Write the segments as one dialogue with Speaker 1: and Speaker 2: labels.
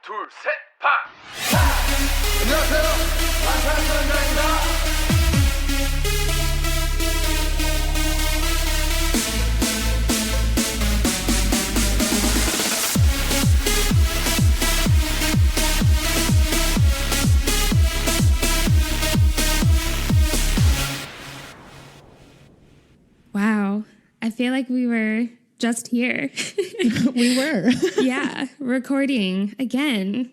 Speaker 1: 둘, 셋, 파! 안녕하세요. 반찬선장입니다.
Speaker 2: Wow. I feel like we were just here.
Speaker 3: We were.
Speaker 2: Yeah. Recording again.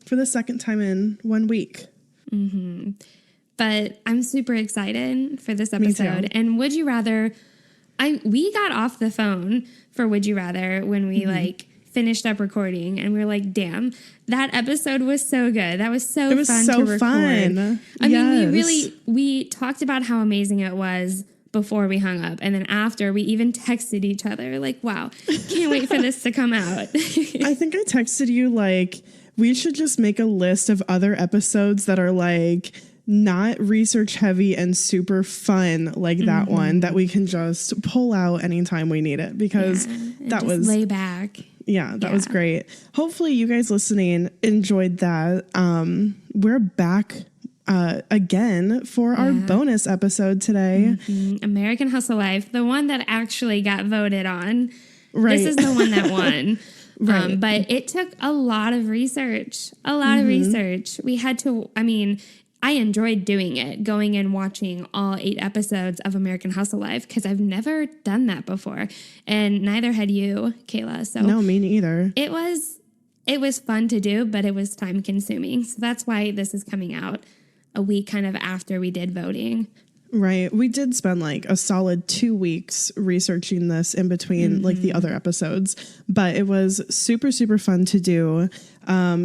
Speaker 3: For the second time in 1 week.
Speaker 2: Mm-hmm. But I'm super excited for this episode.
Speaker 3: Me too.
Speaker 2: And Would You Rather, we got off the phone for Would You Rather when we finished up recording, and we were like, damn, that episode was so good. That was so fun to record.
Speaker 3: Fun.
Speaker 2: I mean, we talked about how amazing it was before we hung up. And then after, we even texted each other like, wow, can't wait for this to come out.
Speaker 3: I think I texted you like, we should just make a list of other episodes that are like not research heavy and super fun like that one that we can just pull out anytime we need it, because that was
Speaker 2: lay back.
Speaker 3: Yeah, that was great. Hopefully you guys listening enjoyed that. We're back again for our bonus episode today.
Speaker 2: American Hustle Life, the one that actually got voted on.
Speaker 3: Right.
Speaker 2: This is the one that won.
Speaker 3: Right.
Speaker 2: But it took a lot of research, We had to, I enjoyed doing it, going and watching all 8 episodes of American Hustle Life, because I've never done that before. And neither had you, Kayla. So
Speaker 3: no, me neither.
Speaker 2: It was fun to do, but it was time consuming. So that's why this is coming out a week kind of after we did voting.
Speaker 3: Right. We did spend like a solid 2 weeks researching this in between like the other episodes, but it was super, super fun to do.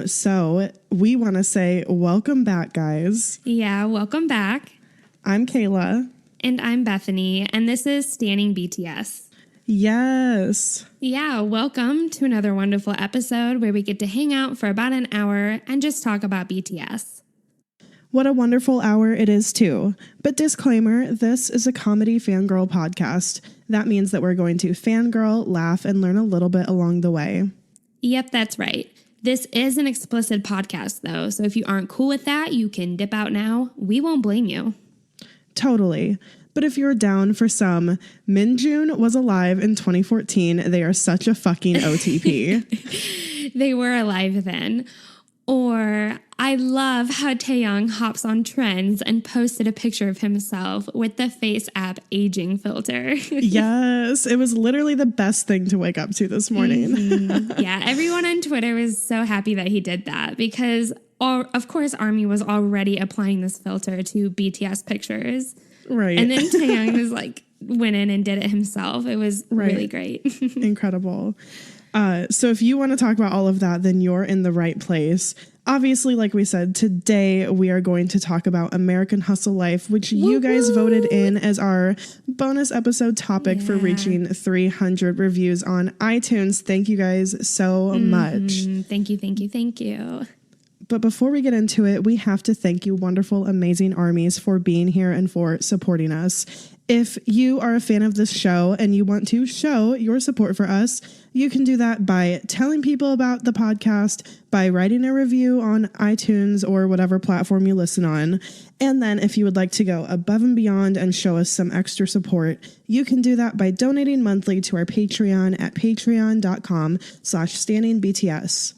Speaker 3: So we want to say welcome back, guys.
Speaker 2: Yeah, welcome back.
Speaker 3: I'm Kayla.
Speaker 2: And I'm Bethany, and this is Standing BTS.
Speaker 3: Yes.
Speaker 2: Yeah, welcome to another wonderful episode where we get to hang out for about an hour and just talk about BTS.
Speaker 3: What a wonderful hour it is, too. But disclaimer, this is a comedy fangirl podcast. That means that we're going to fangirl, laugh, and learn a little bit along the way.
Speaker 2: Yep, that's right. This is an explicit podcast, though, so if you aren't cool with that, you can dip out now. We won't blame you.
Speaker 3: Totally. But if you're down for some, Minjun was alive in 2014. They are such a fucking OTP.
Speaker 2: They were alive then. Or I love how Taeyong hops on trends and posted a picture of himself with the Face app aging filter.
Speaker 3: Yes, it was literally the best thing to wake up to this morning.
Speaker 2: Yeah, everyone on Twitter was so happy that he did that because, of course, ARMY was already applying this filter to BTS pictures.
Speaker 3: Right.
Speaker 2: And then Taeyong was like, went in and did it himself. It was really great.
Speaker 3: Incredible. So if you want to talk about all of that, then you're in the right place. Obviously, like we said, today we are going to talk about American Hustle Life, which you guys voted in as our bonus episode topic for reaching 300 reviews on iTunes. Thank you guys so much.
Speaker 2: Thank you.
Speaker 3: But before we get into it, we have to thank you, wonderful, amazing armies, for being here and for supporting us. If you are a fan of this show and you want to show your support for us, you can do that by telling people about the podcast, by writing a review on iTunes or whatever platform you listen on. And then if you would like to go above and beyond and show us some extra support, you can do that by donating monthly to our Patreon at patreon.com/standingbts.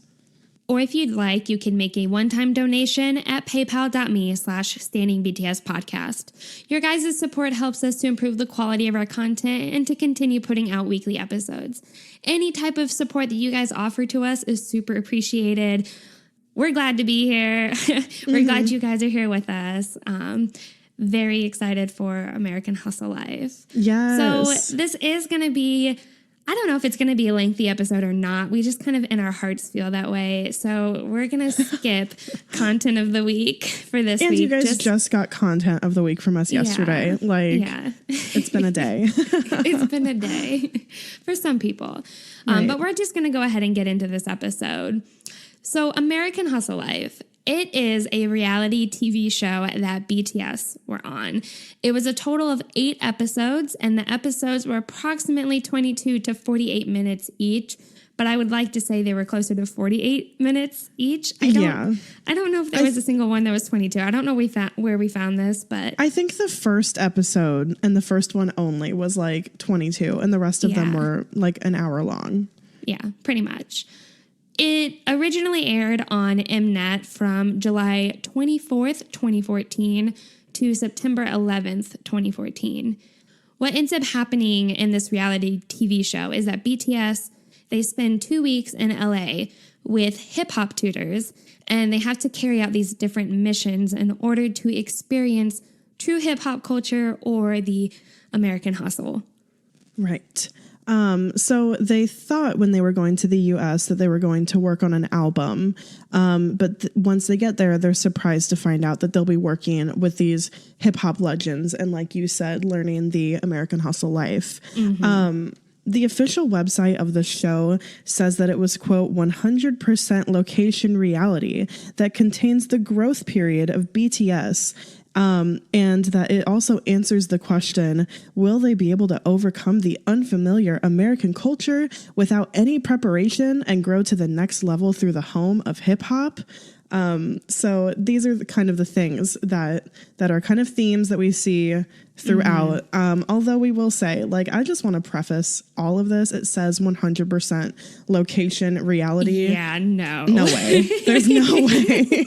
Speaker 2: Or if you'd like, you can make a one-time donation at paypal.me/standingbtspodcast. Your guys' support helps us to improve the quality of our content and to continue putting out weekly episodes. Any type of support that you guys offer to us is super appreciated. We're glad to be here. We're glad you guys are here with us. Very excited for American Hustle Life.
Speaker 3: Yes.
Speaker 2: So this is going to be... I don't know if it's going to be a lengthy episode or not. We just kind of in our hearts feel that way. So we're going to skip content of the week for this week.
Speaker 3: And you guys just got content of the week from us yesterday. It's been a day.
Speaker 2: It's been a day for some people. But we're just going to go ahead and get into this episode. So American Hustle Life. It is a reality TV show that BTS were on. It was a total of 8 episodes, and the episodes were approximately 22 to 48 minutes each. but I would like to say they were closer to 48 minutes each. I don't know if there was a single one that was 22. I don't know where we found this, but
Speaker 3: I think the first episode and the first one only was like 22, and the rest of them were like an hour long.
Speaker 2: Yeah, pretty much. It originally aired on Mnet from July 24th, 2014 to September 11th, 2014. What ends up happening in this reality TV show is that BTS, they spend 2 weeks in LA with hip-hop tutors, and they have to carry out these different missions in order to experience true hip-hop culture or the American hustle.
Speaker 3: Right. So they thought when they were going to the U.S. that they were going to work on an album. But once they get there, they're surprised to find out that they'll be working with these hip hop legends. And like you said, learning the American hustle life. Mm-hmm. The official website of the show says that it was, quote, 100% location reality that contains the growth period of BTS. And that it also answers the question, will they be able to overcome the unfamiliar American culture without any preparation and grow to the next level through the home of hip hop? So these are the kind of the things that are kind of themes that we see throughout. Although we will say, like, I just want to preface all of this. It says 100% location reality.
Speaker 2: Yeah, no.
Speaker 3: No way. There's no way.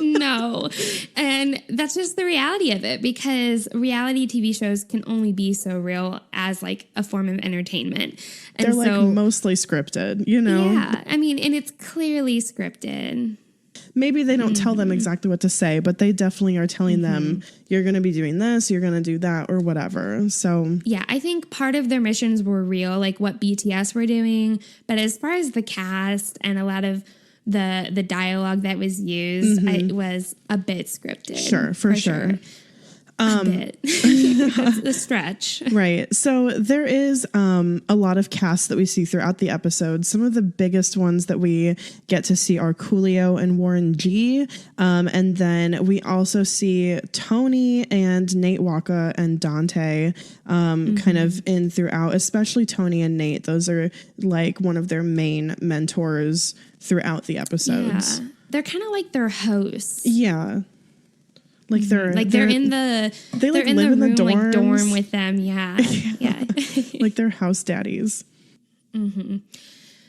Speaker 2: No. And that's just the reality of it, because reality TV shows can only be so real as like a form of entertainment. And
Speaker 3: they're like mostly scripted, you know?
Speaker 2: Yeah. I mean, and it's clearly scripted.
Speaker 3: Maybe they don't tell them exactly what to say, but they definitely are telling them, you're going to be doing this, you're going to do that, or whatever. So
Speaker 2: yeah, I think part of their missions were real, like what BTS were doing. But as far as the cast and a lot of the dialogue that was used, it was a bit scripted.
Speaker 3: Sure, for sure.
Speaker 2: A bit. That's the stretch.
Speaker 3: Right. So there is a lot of casts that we see throughout the episode. Some of the biggest ones that we get to see are Coolio and Warren G. And then we also see Tony and Nate Waka and Dante kind of in throughout, especially Tony and Nate. Those are like one of their main mentors throughout the episodes.
Speaker 2: Yeah. They're kind of like their hosts.
Speaker 3: Yeah. Like they're
Speaker 2: in the
Speaker 3: live
Speaker 2: in the
Speaker 3: in the
Speaker 2: room,
Speaker 3: dorms.
Speaker 2: like dorm with them. Yeah. Yeah.
Speaker 3: Like they're house daddies.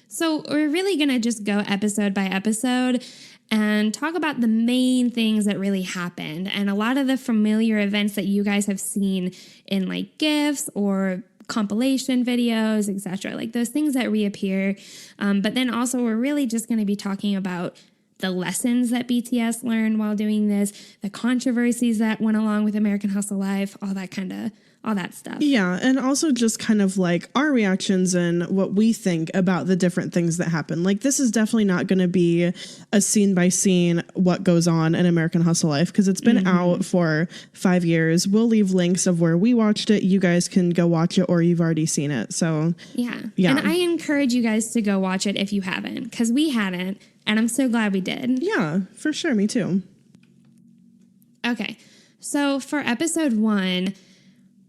Speaker 2: So we're really going to just go episode by episode and talk about the main things that really happened and a lot of the familiar events that you guys have seen in like GIFs or compilation videos, etc. Like those things that reappear. But then also we're really just going to be talking about the lessons that BTS learned while doing this, the controversies that went along with American Hustle Life, all that stuff.
Speaker 3: Yeah, and also just kind of like our reactions and what we think about the different things that happen. Like this is definitely not going to be a scene by scene what goes on in American Hustle Life because it's been out for 5 years. We'll leave links of where we watched it. You guys can go watch it or you've already seen it. So
Speaker 2: yeah. And I encourage you guys to go watch it if you haven't, because we hadn't. And I'm so glad we did.
Speaker 3: Yeah, for sure. Me too.
Speaker 2: Okay. So for episode 1,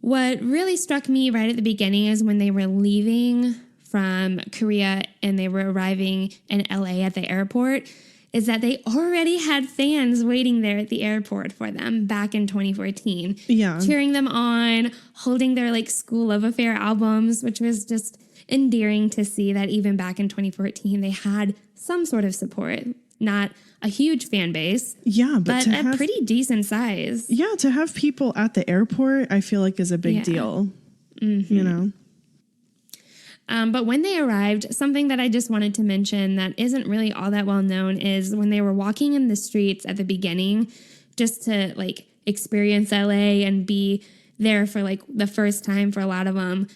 Speaker 2: what really struck me right at the beginning is when they were leaving from Korea and they were arriving in LA at the airport, is that they already had fans waiting there at the airport for them back in 2014.
Speaker 3: Yeah.
Speaker 2: Cheering them on, holding their like School Love Affair albums, which was just endearing to see that even back in 2014, they had some sort of support. Not a huge fan base.
Speaker 3: Yeah,
Speaker 2: but a pretty decent size.
Speaker 3: Yeah, to have people at the airport, I feel like is a big deal. You know?
Speaker 2: But when they arrived, something that I just wanted to mention that isn't really all that well known is when they were walking in the streets at the beginning, just to like experience LA and be there for like the first time for a lot of them,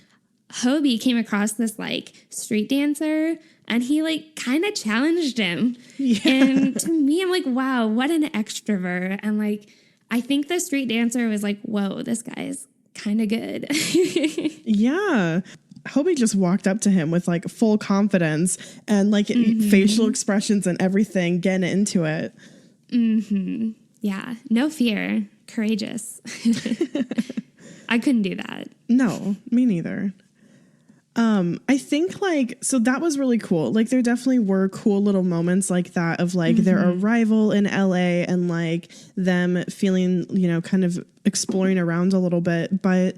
Speaker 2: Hobie came across this like street dancer and he like kind of challenged him. Yeah. And to me, I'm like, wow, what an extrovert. And like, I think the street dancer was like, whoa, this guy is kind of good.
Speaker 3: Yeah. Hobie just walked up to him with like full confidence and like facial expressions and everything, getting into it.
Speaker 2: Yeah. No fear. Courageous. I couldn't do that.
Speaker 3: No, me neither. I think like, so that was really cool. Like there definitely were cool little moments like that of like their arrival in LA and like them feeling, you know, kind of exploring around a little bit. But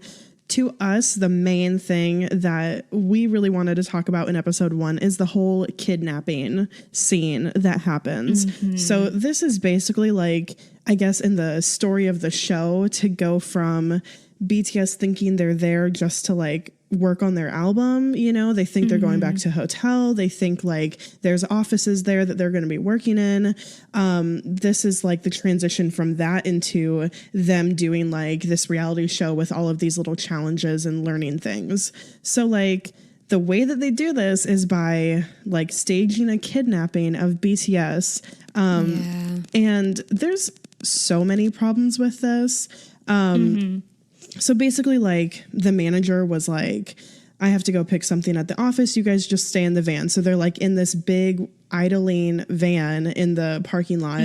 Speaker 3: to us, the main thing that we really wanted to talk about in episode 1 is the whole kidnapping scene that happens. So this is basically like, I guess in the story of the show, to go from BTS thinking they're there just to like work on their album, you know, they think they're going back to a hotel, they think like there's offices there that they're going to be working in. This is like the transition from that into them doing like this reality show with all of these little challenges and learning things. So like the way that they do this is by like staging a kidnapping of BTS. And there's so many problems with this. So basically, like, the manager was like, I have to go pick something at the office. You guys just stay in the van. So they're like in this big idling van in the parking lot.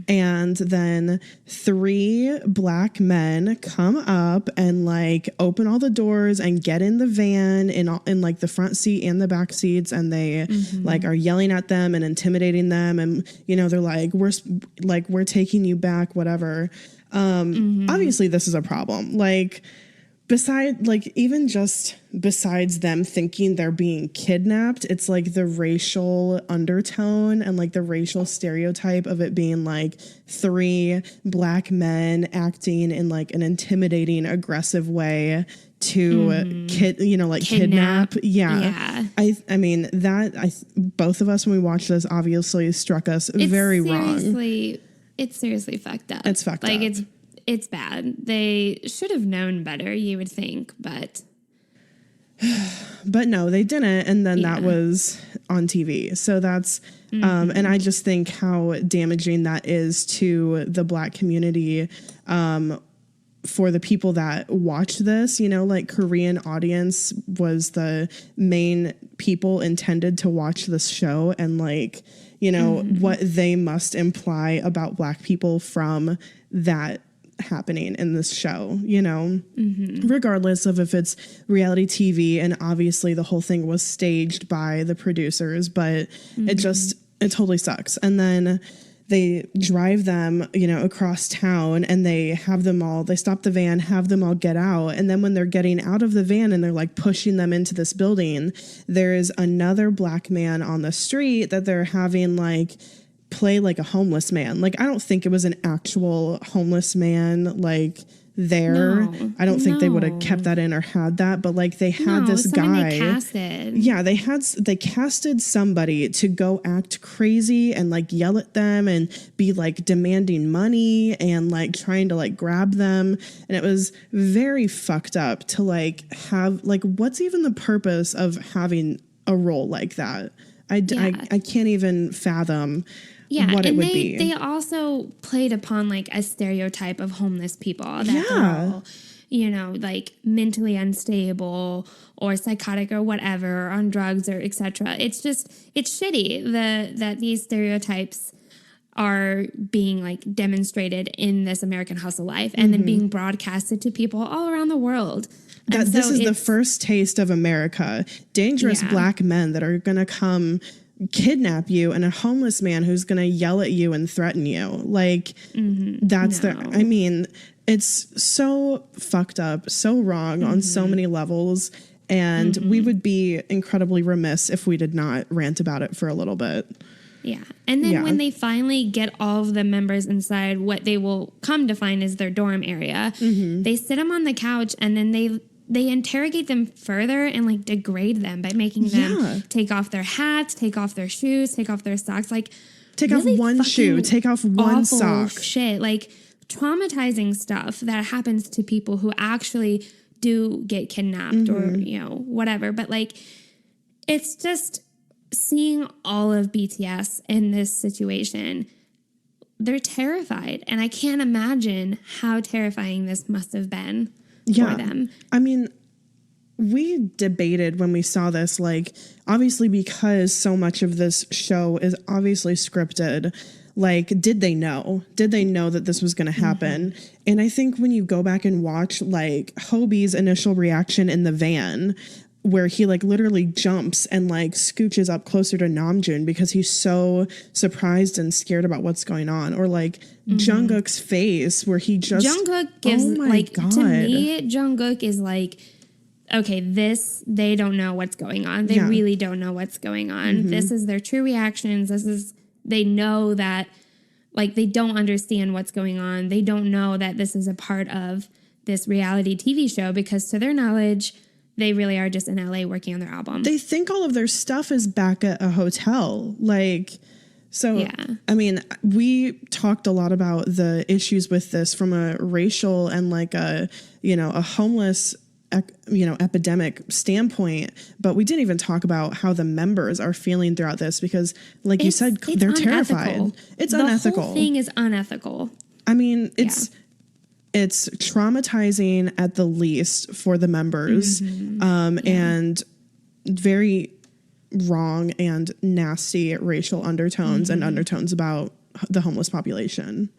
Speaker 3: And then 3 black men come up and like open all the doors and get in the van in like the front seat and the back seats. And they like are yelling at them and intimidating them. And, you know, they're like, we're taking you back, whatever. Obviously this is a problem. Like even just besides them thinking they're being kidnapped, it's like the racial undertone and like the racial stereotype of it being like 3 black men acting in like an intimidating, aggressive way to kidnap. Yeah. I mean both of us when we watched this obviously struck us very wrong.
Speaker 2: It's seriously fucked up.
Speaker 3: It's fucked up.
Speaker 2: Like it's bad. They should have known better, you would think, but no, they didn't. And then that was on TV. So that's and I just think how damaging that is to the black community, for the people that watch this, you know, like Korean audience was the main people intended to watch this show, and like, you know, what they must imply about black people from that happening in this show, you know, regardless of if it's reality TV. And obviously the whole thing was staged by the producers, but it totally sucks. And then they drive them, you know, across town, and they stop the van, have them all get out. And then when they're getting out of the van and they're like pushing them into this building, there is another black man on the street that they're having like play like a homeless man. Like, I don't think it was an actual homeless man like there. No, I don't think they would have kept that in or had that, but like they had this guy. They casted.
Speaker 3: Yeah, they casted somebody to go act crazy and like yell at them and be like demanding money and like trying to like grab them. And it was very fucked up to like have like, what's even the purpose of having a role like that? I can't even fathom what it would be.
Speaker 2: They also played upon like a stereotype of homeless people that they're all, you know, like mentally unstable or psychotic or whatever, or on drugs or etc. It's shitty that these stereotypes are being like demonstrated in this American hustle life and then being broadcasted to people all around the world.
Speaker 3: This is the first taste of America. Dangerous black men that are going to come kidnap you, and a homeless man who's going to yell at you and threaten you. Like, I mean, it's so fucked up, so wrong on so many levels. And we would be incredibly remiss if we did not rant about it for a little bit.
Speaker 2: Yeah. And then when they finally get all of the members inside what they will come to find is their dorm area, they sit them on the couch, and then they interrogate them further and like degrade them by making them take off their hats, take off their shoes, take off their socks, like
Speaker 3: take off one shoe, take off one sock.
Speaker 2: Shit, like traumatizing stuff that happens to people who actually do get kidnapped or, you know, whatever. But like, it's just seeing all of BTS in this situation. They're terrified, and I can't imagine how terrifying this must have been. For them. I
Speaker 3: mean, we debated when we saw this, like, obviously because so much of this show is obviously scripted, like, did they know that this was going to happen? And I think when you go back and watch like Hobie's initial reaction in the van, where he like literally jumps and like scooches up closer to Namjoon because he's so surprised and scared about what's going on. Or like Jungkook's face where he just
Speaker 2: Jungkook gives to me, Jungkook is like, okay, they don't know what's going on. They really don't know what's going on. This is their true reactions. They know that, like, they don't understand what's going on. They don't know that this is a part of this reality TV show because to their knowledge, they really are just in LA working on their album.
Speaker 3: They think all of their stuff is back at a hotel. Like, so, I mean, we talked a lot about the issues with this from a racial and like a homeless epidemic standpoint, but we didn't even talk about how the members are feeling throughout this because, like you said, they're terrified. It's unethical.
Speaker 2: The whole thing is unethical.
Speaker 3: I mean, it's traumatizing at the least for the members, and very wrong and nasty racial undertones and undertones about the homeless population.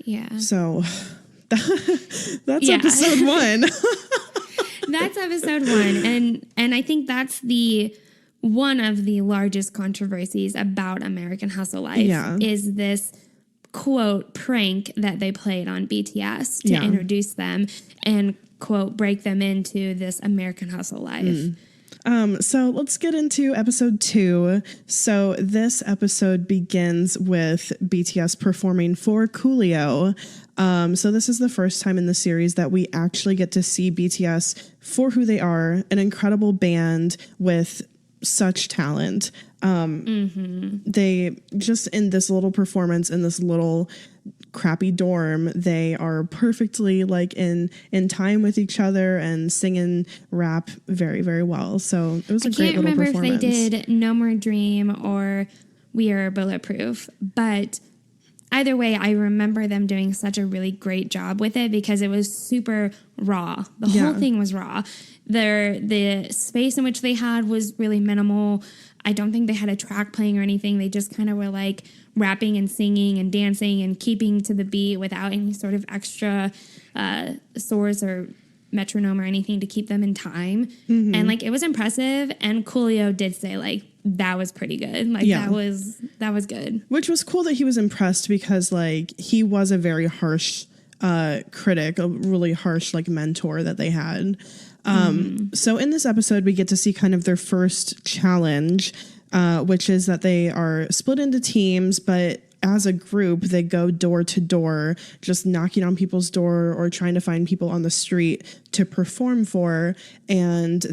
Speaker 2: Yeah.
Speaker 3: So that's episode 1.
Speaker 2: That's episode 1. And I think that's one of the largest controversies about American Hustle Life is this quote prank that they played on BTS to introduce them and quote break them into this American Hustle Life.
Speaker 3: So let's get into episode 2. So this episode begins with BTS performing for Coolio. So this is the first time in the series that we actually get to see BTS for who they are, an incredible band with such talent. They just in this little performance in this little crappy dorm, they are perfectly like in time with each other and singing rap very, very well. So it was a great little performance. I can't remember
Speaker 2: if they did No More Dream or We Are Bulletproof, but either way, I remember them doing such a really great job with it because it was super raw. The whole thing was raw. The space in which they had was really minimal. I don't think they had a track playing or anything. They just kind of were like rapping and singing and dancing and keeping to the beat without any sort of extra source or metronome or anything to keep them in time. And like it was impressive. And Coolio did say like that was pretty good. Like that was good. Which
Speaker 3: was cool that he was impressed because like he was a very harsh critic, a really harsh like mentor that they had. So in this episode, we get to see kind of their first challenge, which is that they are split into teams, but as a group, they go door to door, just knocking on people's door or trying to find people on the street to perform for. And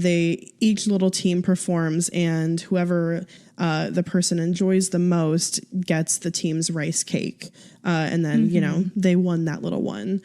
Speaker 3: each little team performs, and whoever the person enjoys the most gets the team's rice cake. And then, they won that little one.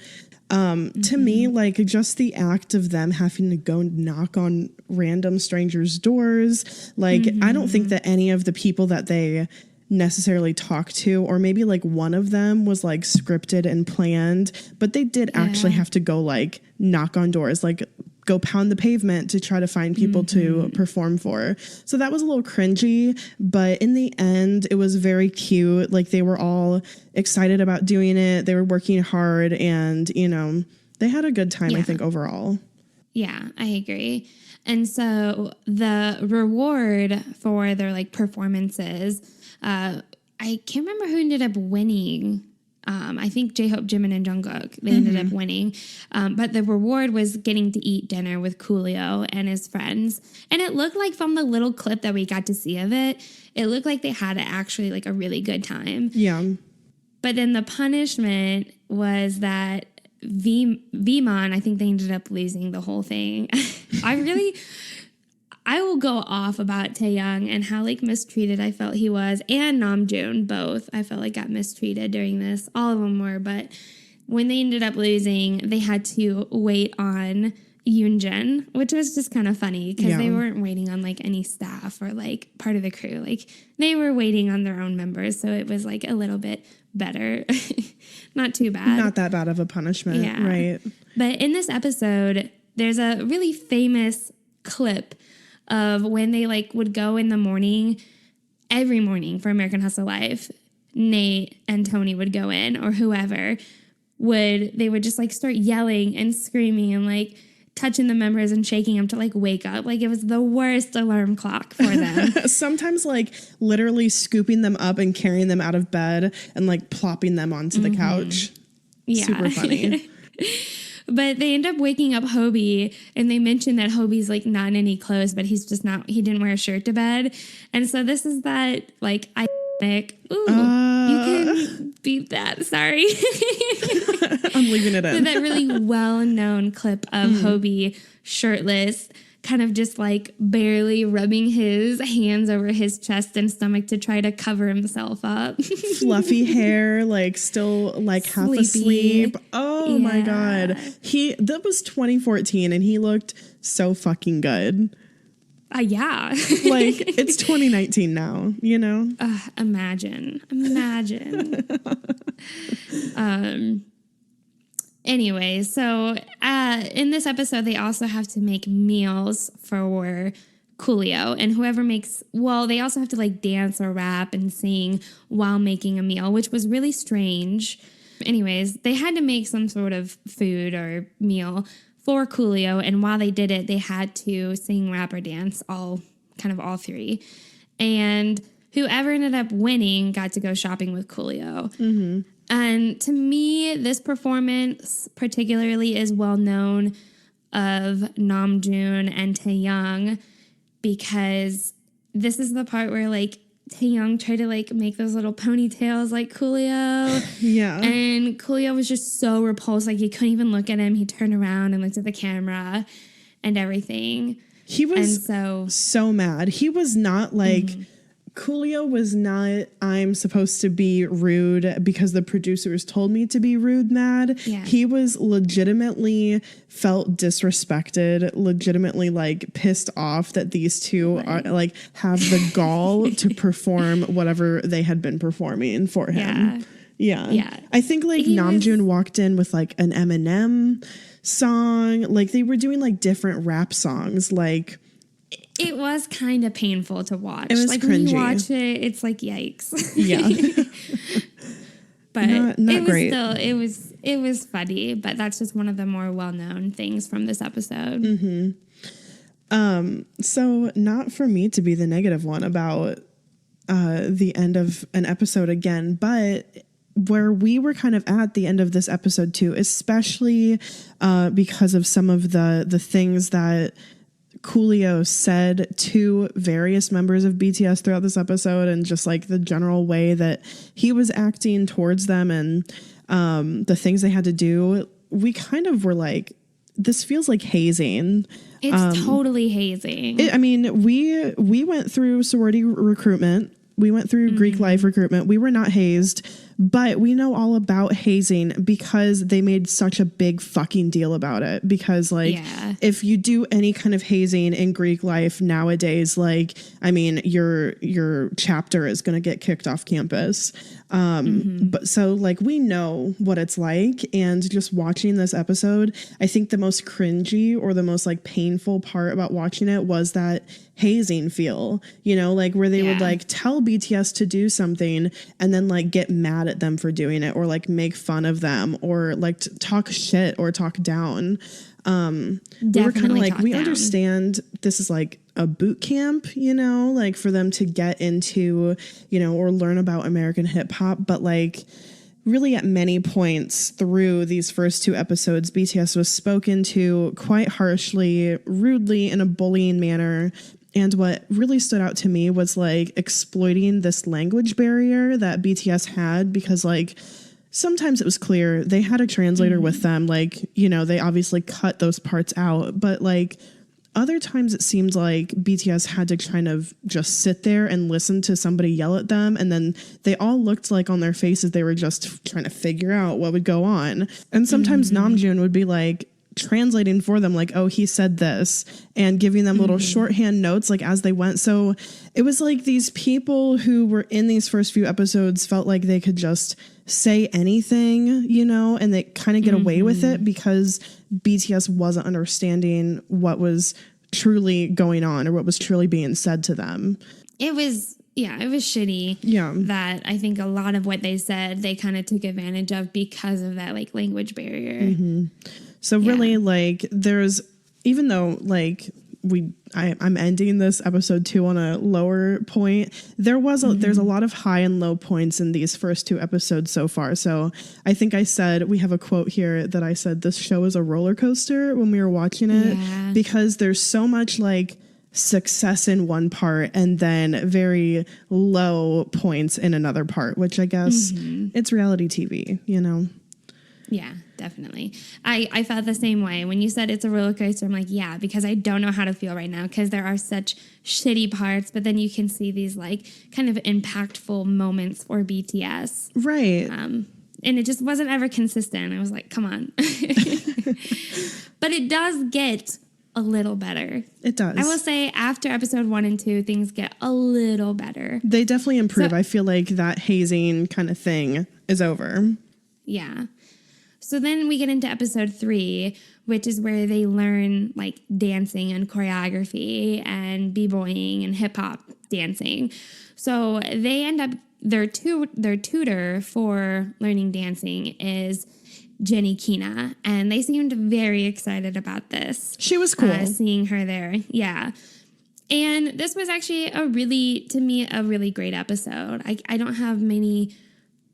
Speaker 3: To me, like just the act of them having to go knock on random strangers' doors, like I don't think that any of the people that they necessarily talk to, or maybe like one of them was like scripted and planned, but they did actually have to go like knock on doors, like go pound the pavement to try to find people to perform for. So that was a little cringy, but in the end, it was very cute. Like they were all excited about doing it. They were working hard and, they had a good time, I think, overall.
Speaker 2: Yeah, I agree. And so the reward for their like performances, I can't remember who ended up winning. I think J-Hope, Jimin, and Jungkook, they ended up winning. But the reward was getting to eat dinner with Coolio and his friends. And it looked like from the little clip that we got to see of it, it looked like they had actually like a really good time.
Speaker 3: Yeah.
Speaker 2: But then the punishment was that Vmon, I think they ended up losing the whole thing. I will go off about Taeyang and how like mistreated I felt he was, and Namjoon both. I felt like got mistreated during this. All of them were, but when they ended up losing, they had to wait on Yoonjun, which was just kind of funny because they weren't waiting on like any staff or like part of the crew. Like they were waiting on their own members, so it was like a little bit better. Not too bad.
Speaker 3: Not that bad of a punishment, right?
Speaker 2: But in this episode, there's a really famous clip of when they like would go in the morning, every morning for American Hustle Life. Nate and Tony would go in, or whoever they would just like start yelling and screaming and like touching the members and shaking them to like wake up. Like it was the worst alarm clock for them.
Speaker 3: Sometimes like literally scooping them up and carrying them out of bed and like plopping them onto the couch.
Speaker 2: Yeah.
Speaker 3: Super funny.
Speaker 2: But they end up waking up Hobie, and they mention that Hobie's like not in any clothes, but he's just not, he didn't wear a shirt to bed. And so this is that like iconic, you can beep that, sorry.
Speaker 3: I'm leaving it in.
Speaker 2: So that really well-known clip of Hobie shirtless, kind of just like barely rubbing his hands over his chest and stomach to try to cover himself up.
Speaker 3: Fluffy hair, like still like half
Speaker 2: Sleepy.
Speaker 3: asleep. Oh my
Speaker 2: Yeah.
Speaker 3: God. That was 2014 and he looked so fucking good.
Speaker 2: Yeah.
Speaker 3: Like it's 2019 now, you know?
Speaker 2: Imagine. Anyway, so in this episode, they also have to make meals for Coolio, and whoever makes, well, they also have to like dance or rap and sing while making a meal, which was really strange. Anyways, they had to make some sort of food or meal for Coolio, and while they did it, they had to sing, rap, or dance, all three. And whoever ended up winning got to go shopping with Coolio. Mm-hmm. And to me, this performance particularly is well known of Namjoon and Taehyung, because this is the part where like Taehyung tried to like make those little ponytails like Coolio.
Speaker 3: Yeah.
Speaker 2: And Coolio was just so repulsed. Like he couldn't even look at him. He turned around and looked at the camera and everything.
Speaker 3: He was so mad. He was not like... Coolio was not, I'm supposed to be rude because the producers told me to be rude mad.
Speaker 2: Yeah.
Speaker 3: He was legitimately felt disrespected, legitimately like pissed off that these two are like have the gall to perform whatever they had been performing for him. Yeah. I think like Namjoon walked in with like an Eminem song. Like they were doing like different rap songs. Like
Speaker 2: it was kind of painful to watch.
Speaker 3: It was
Speaker 2: like
Speaker 3: cringy.
Speaker 2: When you watch it, it's like yikes.
Speaker 3: Yeah.
Speaker 2: But
Speaker 3: not
Speaker 2: it was
Speaker 3: great.
Speaker 2: still it was funny, but that's just one of the more well-known things from this episode.
Speaker 3: So not for me to be the negative one about the end of an episode again, but where we were kind of at the end of this episode too, especially because of some of the things that Coolio said to various members of BTS throughout this episode, and just like the general way that he was acting towards them and the things they had to do, we kind of were like, this feels like hazing.
Speaker 2: It's totally hazing.
Speaker 3: We went through sorority recruitment. We went through Greek life recruitment. We were not hazed, but we know all about hazing because they made such a big fucking deal about it. Because like, if you do any kind of hazing in Greek life nowadays, like, I mean, your chapter is going to get kicked off campus. But so like, we know what it's like. And just watching this episode, I think the most cringy or the most like painful part about watching it was that hazing feel, you know, like where they would like tell BTS to do something and then like get mad at them for doing it, or like make fun of them, or like talk shit or talk down. We were kind of like, we understand this is like a boot camp, you know, like for them to get into, you know, or learn about American hip hop. But like really at many points through these first two episodes, BTS was spoken to quite harshly, rudely, in a bullying manner. And what really stood out to me was like exploiting this language barrier that BTS had, because like sometimes it was clear they had a translator with them. Like, you know, they obviously cut those parts out, but like other times it seemed like BTS had to kind of just sit there and listen to somebody yell at them. And then they all looked like on their faces, they were just trying to figure out what would go on. And sometimes Namjoon would be like, translating for them, like, oh, he said this, and giving them little shorthand notes like as they went. So it was like these people who were in these first few episodes felt like they could just say anything, you know, and they kind of get away with it because BTS wasn't understanding what was truly going on or what was truly being said to them.
Speaker 2: It was shitty.
Speaker 3: Yeah.
Speaker 2: That I think a lot of what they said, they kind of took advantage of because of that like language barrier.
Speaker 3: So really like there's even though like I'm ending this episode 2 on a lower point, there's a lot of high and low points in these first 2 episodes so far. So I think I said, we have a quote here that I said, this show is a roller coaster when we were watching it, because there's so much like success in one part and then very low points in another part, which I guess it's reality TV, you know?
Speaker 2: Yeah, definitely. I felt the same way. When you said it's a roller coaster, I'm like, yeah, because I don't know how to feel right now because there are such shitty parts, but then you can see these like kind of impactful moments for BTS.
Speaker 3: Right.
Speaker 2: And it just wasn't ever consistent. I was like, come on. But it does get a little better.
Speaker 3: It does.
Speaker 2: I will say after episode 1 and 2, things get a little better.
Speaker 3: They definitely improve.
Speaker 2: So,
Speaker 3: I feel like that hazing kind of thing is over.
Speaker 2: Yeah. So then we get into episode 3, which is where they learn like dancing and choreography and b-boying and hip hop dancing. So they end up, their tutor for learning dancing is Jenny Kina, and they seemed very excited about this.
Speaker 3: She was cool.
Speaker 2: Seeing her there. Yeah. And this was actually to me, a really great episode. I don't have many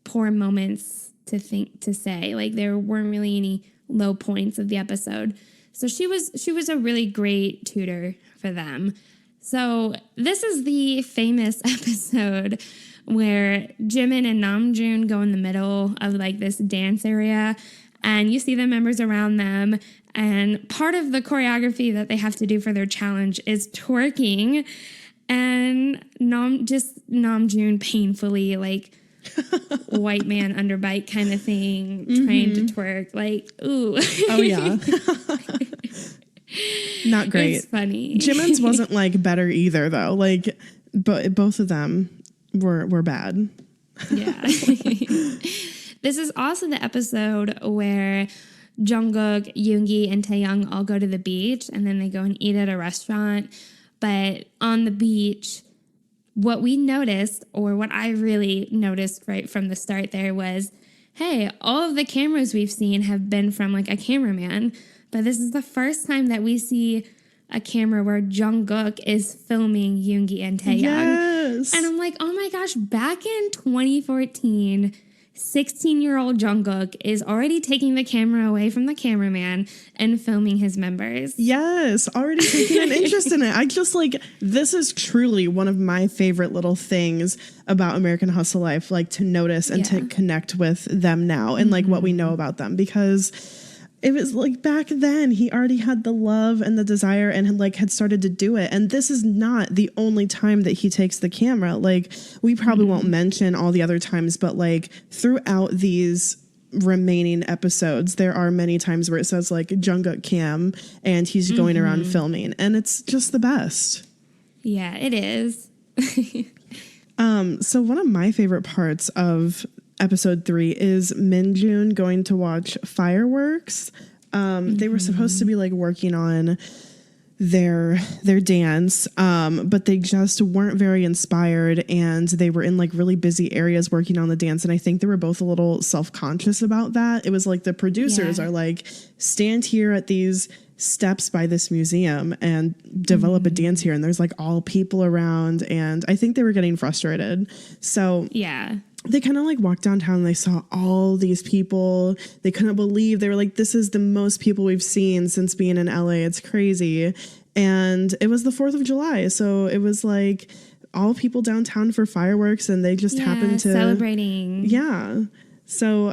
Speaker 2: poor moments to say. Like, there weren't really any low points of the episode. So she was a really great tutor for them. So this is the famous episode where Jimin and Namjoon go in the middle of like this dance area, and you see the members around them, and part of the choreography that they have to do for their challenge is twerking, and Namjoon painfully like white man underbite kind of thing, trying to twerk, like, ooh.
Speaker 3: Oh yeah. Not great.
Speaker 2: It's funny.
Speaker 3: Jimin's wasn't like better either though. Like, but both of them were bad.
Speaker 2: Yeah. This is also the episode where Jungkook, Yoongi, and Taehyung all go to the beach, and then they go and eat at a restaurant. But on the beach, what we noticed, or what I really noticed right from the start there, was, hey, all of the cameras we've seen have been from like a cameraman, but this is the first time that we see a camera where Jungkook is filming Yoongi and Taehyung.
Speaker 3: Yes.
Speaker 2: And I'm like, oh my gosh, back in 2014, 16-year-old Jungkook is already taking the camera away from the cameraman and filming his members.
Speaker 3: Yes, already taking an interest in it. I just like, this is truly one of my favorite little things about American Hustle Life, like to notice and to connect with them now and like what we know about them, because it was like back then he already had the love and the desire and had started to do it. And this is not the only time that he takes the camera. Like, we probably won't mention all the other times, but like throughout these remaining episodes, there are many times where it says like Jungkook Cam and he's going around filming, and it's just the best. Yeah,
Speaker 2: it is.
Speaker 3: So one of my favorite parts of episode 3 is Minjun going to watch fireworks. They were supposed to be like working on their dance, but they just weren't very inspired, and they were in like really busy areas working on the dance, and I think they were both a little self-conscious about that. It was like the producers are like, stand here at these steps by this museum and develop a dance here, and there's like all people around, and I think they were getting frustrated. So they kind of like walked downtown and they saw all these people. They couldn't believe, they were like, this is the most people we've seen since being in LA. It's crazy. And it was the 4th of July. So it was like all people downtown for fireworks, and they just happened to
Speaker 2: celebrating.
Speaker 3: Yeah. So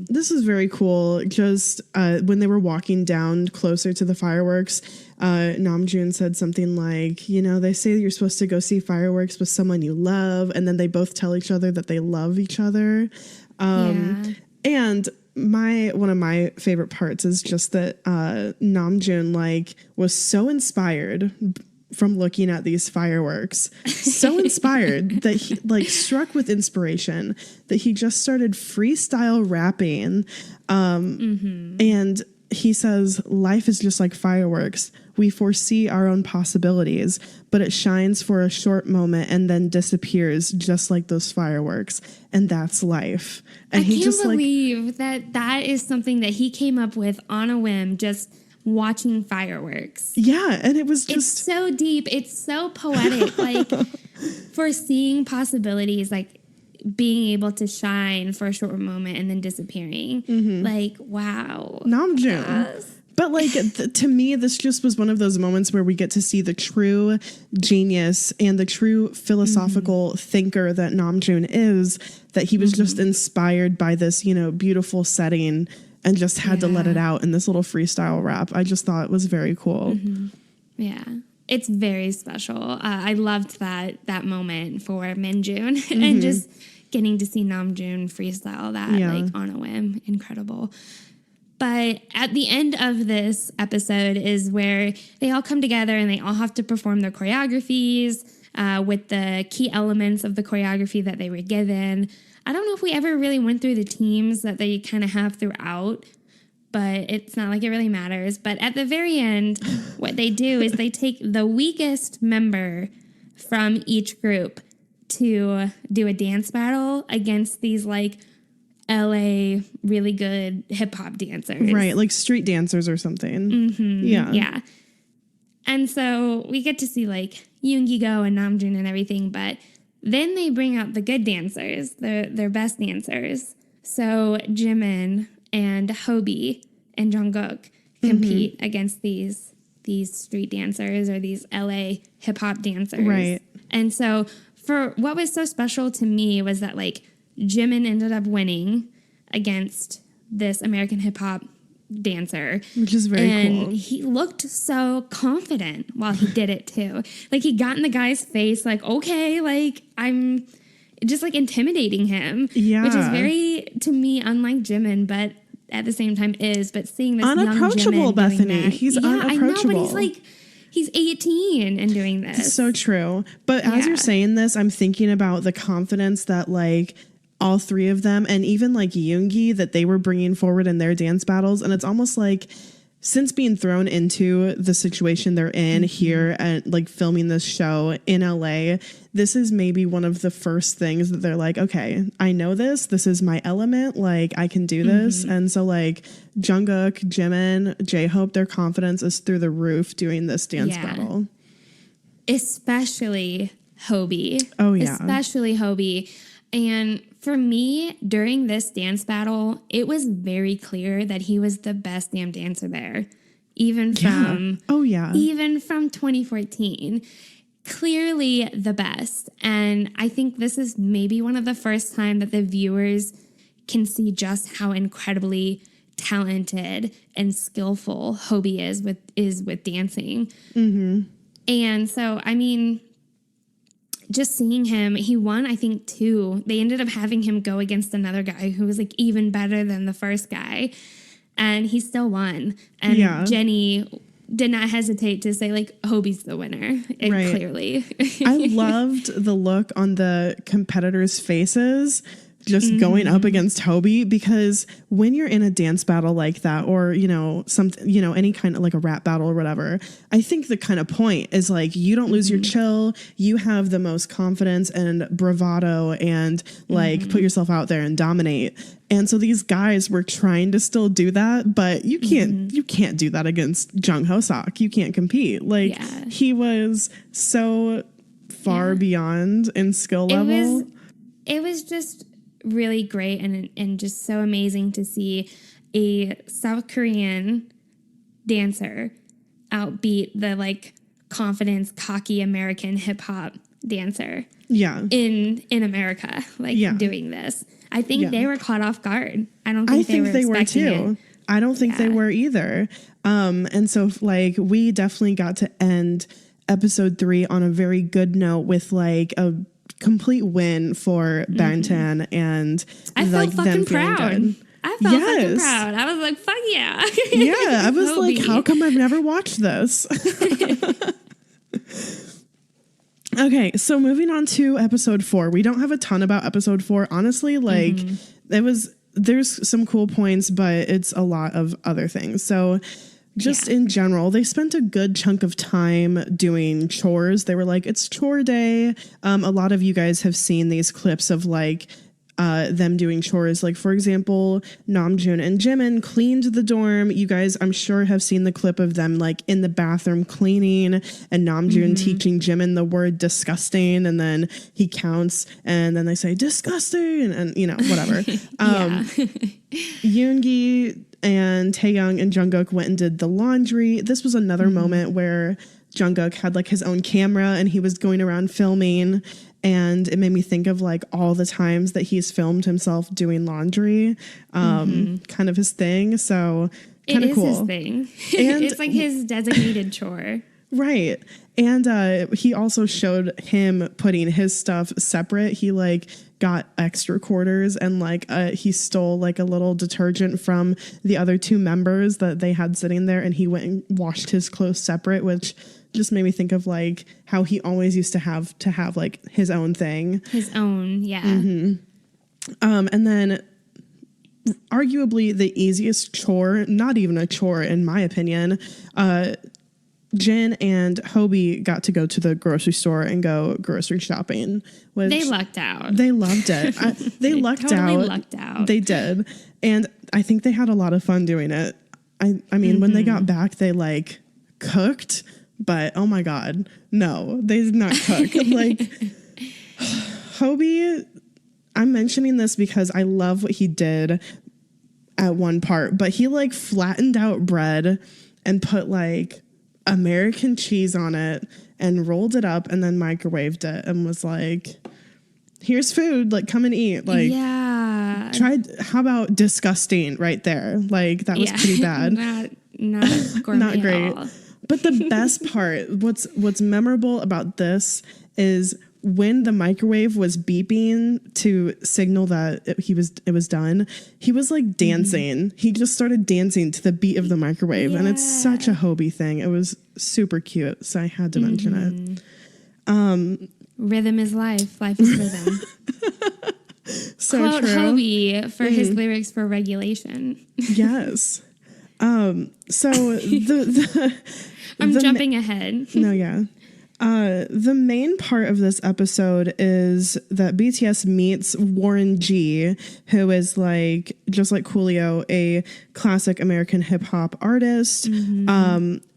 Speaker 3: this is very cool. Just when they were walking down closer to the fireworks, Namjoon said something like, you know, they say that you're supposed to go see fireworks with someone you love, and then they both tell each other that they love each other. And one of my favorite parts is just that Namjoon like was so inspired from looking at these fireworks, so inspired that he like struck with inspiration that he just started freestyle rapping. And he says, life is just like fireworks. We foresee our own possibilities, but it shines for a short moment and then disappears just like those fireworks. And that's life. And
Speaker 2: I can't believe that is something that he came up with on a whim, just watching fireworks.
Speaker 3: Yeah, and it was
Speaker 2: It's
Speaker 3: just
Speaker 2: so deep. It's so poetic. Like, foreseeing possibilities, like being able to shine for a short moment and then disappearing. Like, wow.
Speaker 3: Namjoon.
Speaker 2: Yes.
Speaker 3: But like to me, this just was one of those moments where we get to see the true genius and the true philosophical thinker that Namjoon is, that he was just inspired by this, you know, beautiful setting and just had to let it out in this little freestyle rap. I just thought it was very cool.
Speaker 2: Yeah. It's very special. I loved that moment for Minjoon and just getting to see Namjoon freestyle that like on a whim. Incredible. But at the end of this episode is where they all come together and they all have to perform their choreographies with the key elements of the choreography that they were given. I don't know if we ever really went through the teams that they kind of have throughout, but it's not like it really matters. But at the very end, what they do is they take the weakest member from each group to do a dance battle against these like LA really good hip hop dancers.
Speaker 3: Right, like street dancers or something.
Speaker 2: Yeah. And so we get to see like Yoongi Go and Namjoon and everything, but then they bring out the good dancers, their best dancers. So Jimin and Hobie and Jungkook compete against these street dancers or these LA hip hop dancers.
Speaker 3: Right.
Speaker 2: And so for what was so special to me was that like Jimin ended up winning against this American hip hop dancer,
Speaker 3: which is very cool.
Speaker 2: And he looked so confident while he did it too. Like he got in the guy's face, like, okay, like I'm just like intimidating him. Yeah. Which is very, to me, unlike Jimin, but at the same time but seeing this
Speaker 3: unapproachable
Speaker 2: young Jimin
Speaker 3: Bethany.
Speaker 2: Doing that,
Speaker 3: he's unapproachable.
Speaker 2: I know, but he's 18 and doing this.
Speaker 3: It's so true. But as you're saying this, I'm thinking about the confidence that like all three of them and even like Yoongi that they were bringing forward in their dance battles. And it's almost like since being thrown into the situation they're in here and like filming this show in LA, this is maybe one of the first things that they're like, okay, I know this is my element. Like I can do this. And so like Jungkook, Jimin, J-Hope, their confidence is through the roof doing this dance battle.
Speaker 2: Especially Hobie.
Speaker 3: Oh yeah.
Speaker 2: Especially Hobie. And for me, during this dance battle, it was very clear that he was the best damn dancer there. Even from even from 2014. Clearly the best. And I think this is maybe one of the first time that the viewers can see just how incredibly talented and skillful Hobie is with dancing. And so, I mean, just seeing him, he won, I think, 2. They ended up having him go against another guy who was like even better than the first guy. And he still won. And Jenny did not hesitate to say like, Hobie's the winner. Clearly.
Speaker 3: I loved the look on the competitors' faces just going up against Hobie, because when you're in a dance battle like that, or, you know, something, you know, any kind of like a rap battle or whatever, I think the kind of point is like, you don't lose your chill. You have the most confidence and bravado and like put yourself out there and dominate. And so these guys were trying to still do that, but you can't do that against Jung Ho Sok. You can't compete. Like he was so far beyond in skill level.
Speaker 2: It was just really great and just so amazing to see a South Korean dancer outbeat the like confidence, cocky American hip hop dancer. In America, doing this. I think they were caught off guard. I think they were too.
Speaker 3: I don't think they were either. And so like we definitely got to end episode 3 on a very good note with like a complete win for Bangtan and
Speaker 2: I felt fucking proud.
Speaker 3: Good.
Speaker 2: I felt fucking proud. I was like, fuck yeah.
Speaker 3: Yeah, I was like, how come I've never watched this? Okay, so moving on to episode 4. We don't have a ton about episode 4. Honestly, like there's some cool points, but it's a lot of other things. So just in general, they spent a good chunk of time doing chores. They were like, it's chore day. A lot of you guys have seen these clips of like them doing chores. Like, for example, Namjoon and Jimin cleaned the dorm. You guys, I'm sure, have seen the clip of them like in the bathroom cleaning and Namjoon teaching Jimin the word disgusting. And then he counts and then they say disgusting and you know, whatever. Yoongi and Taeyoung and Jungkook went and did the laundry. This was another moment where Jungkook had like his own camera and he was going around filming. And it made me think of like all the times that he's filmed himself doing laundry, kind of his thing. So kind of cool.
Speaker 2: It is his thing.
Speaker 3: And
Speaker 2: it's like his designated chore.
Speaker 3: Right. And he also showed him putting his stuff separate. He like got extra quarters and like he stole like a little detergent from the other two members that they had sitting there. And he went and washed his clothes separate, which just made me think of like how he always used to have like his own thing.
Speaker 2: His own, yeah.
Speaker 3: And then arguably the easiest chore, not even a chore in my opinion, Jin and Hobie got to go to the grocery store and go grocery shopping. Which
Speaker 2: they lucked out.
Speaker 3: They loved it. They lucked out. They did. And I think they had a lot of fun doing it. I mean, when they got back, they like cooked. But oh my God, no, they did not cook. Like Hobie, I'm mentioning this because I love what he did at one part, but he like flattened out bread and put like American cheese on it and rolled it up and then microwaved it and was like, here's food, like come and eat. Like,
Speaker 2: yeah,
Speaker 3: how about disgusting right there? Like that was pretty bad.
Speaker 2: not gourmet
Speaker 3: not great.
Speaker 2: at all.
Speaker 3: But the best part, what's memorable about this is when the microwave was beeping to signal that it was done, he was like dancing. He just started dancing to the beat of the microwave. And it's such a Hobie thing. It was super cute. So I had to mention it.
Speaker 2: Rhythm is life. Life is rhythm.
Speaker 3: So
Speaker 2: Quote
Speaker 3: true.
Speaker 2: Hobie for his lyrics for Regulation.
Speaker 3: Yes. So
Speaker 2: I'm jumping ahead.
Speaker 3: No, yeah. The main part of this episode is that BTS meets Warren G, who is like, just like Coolio, a classic American hip hop artist.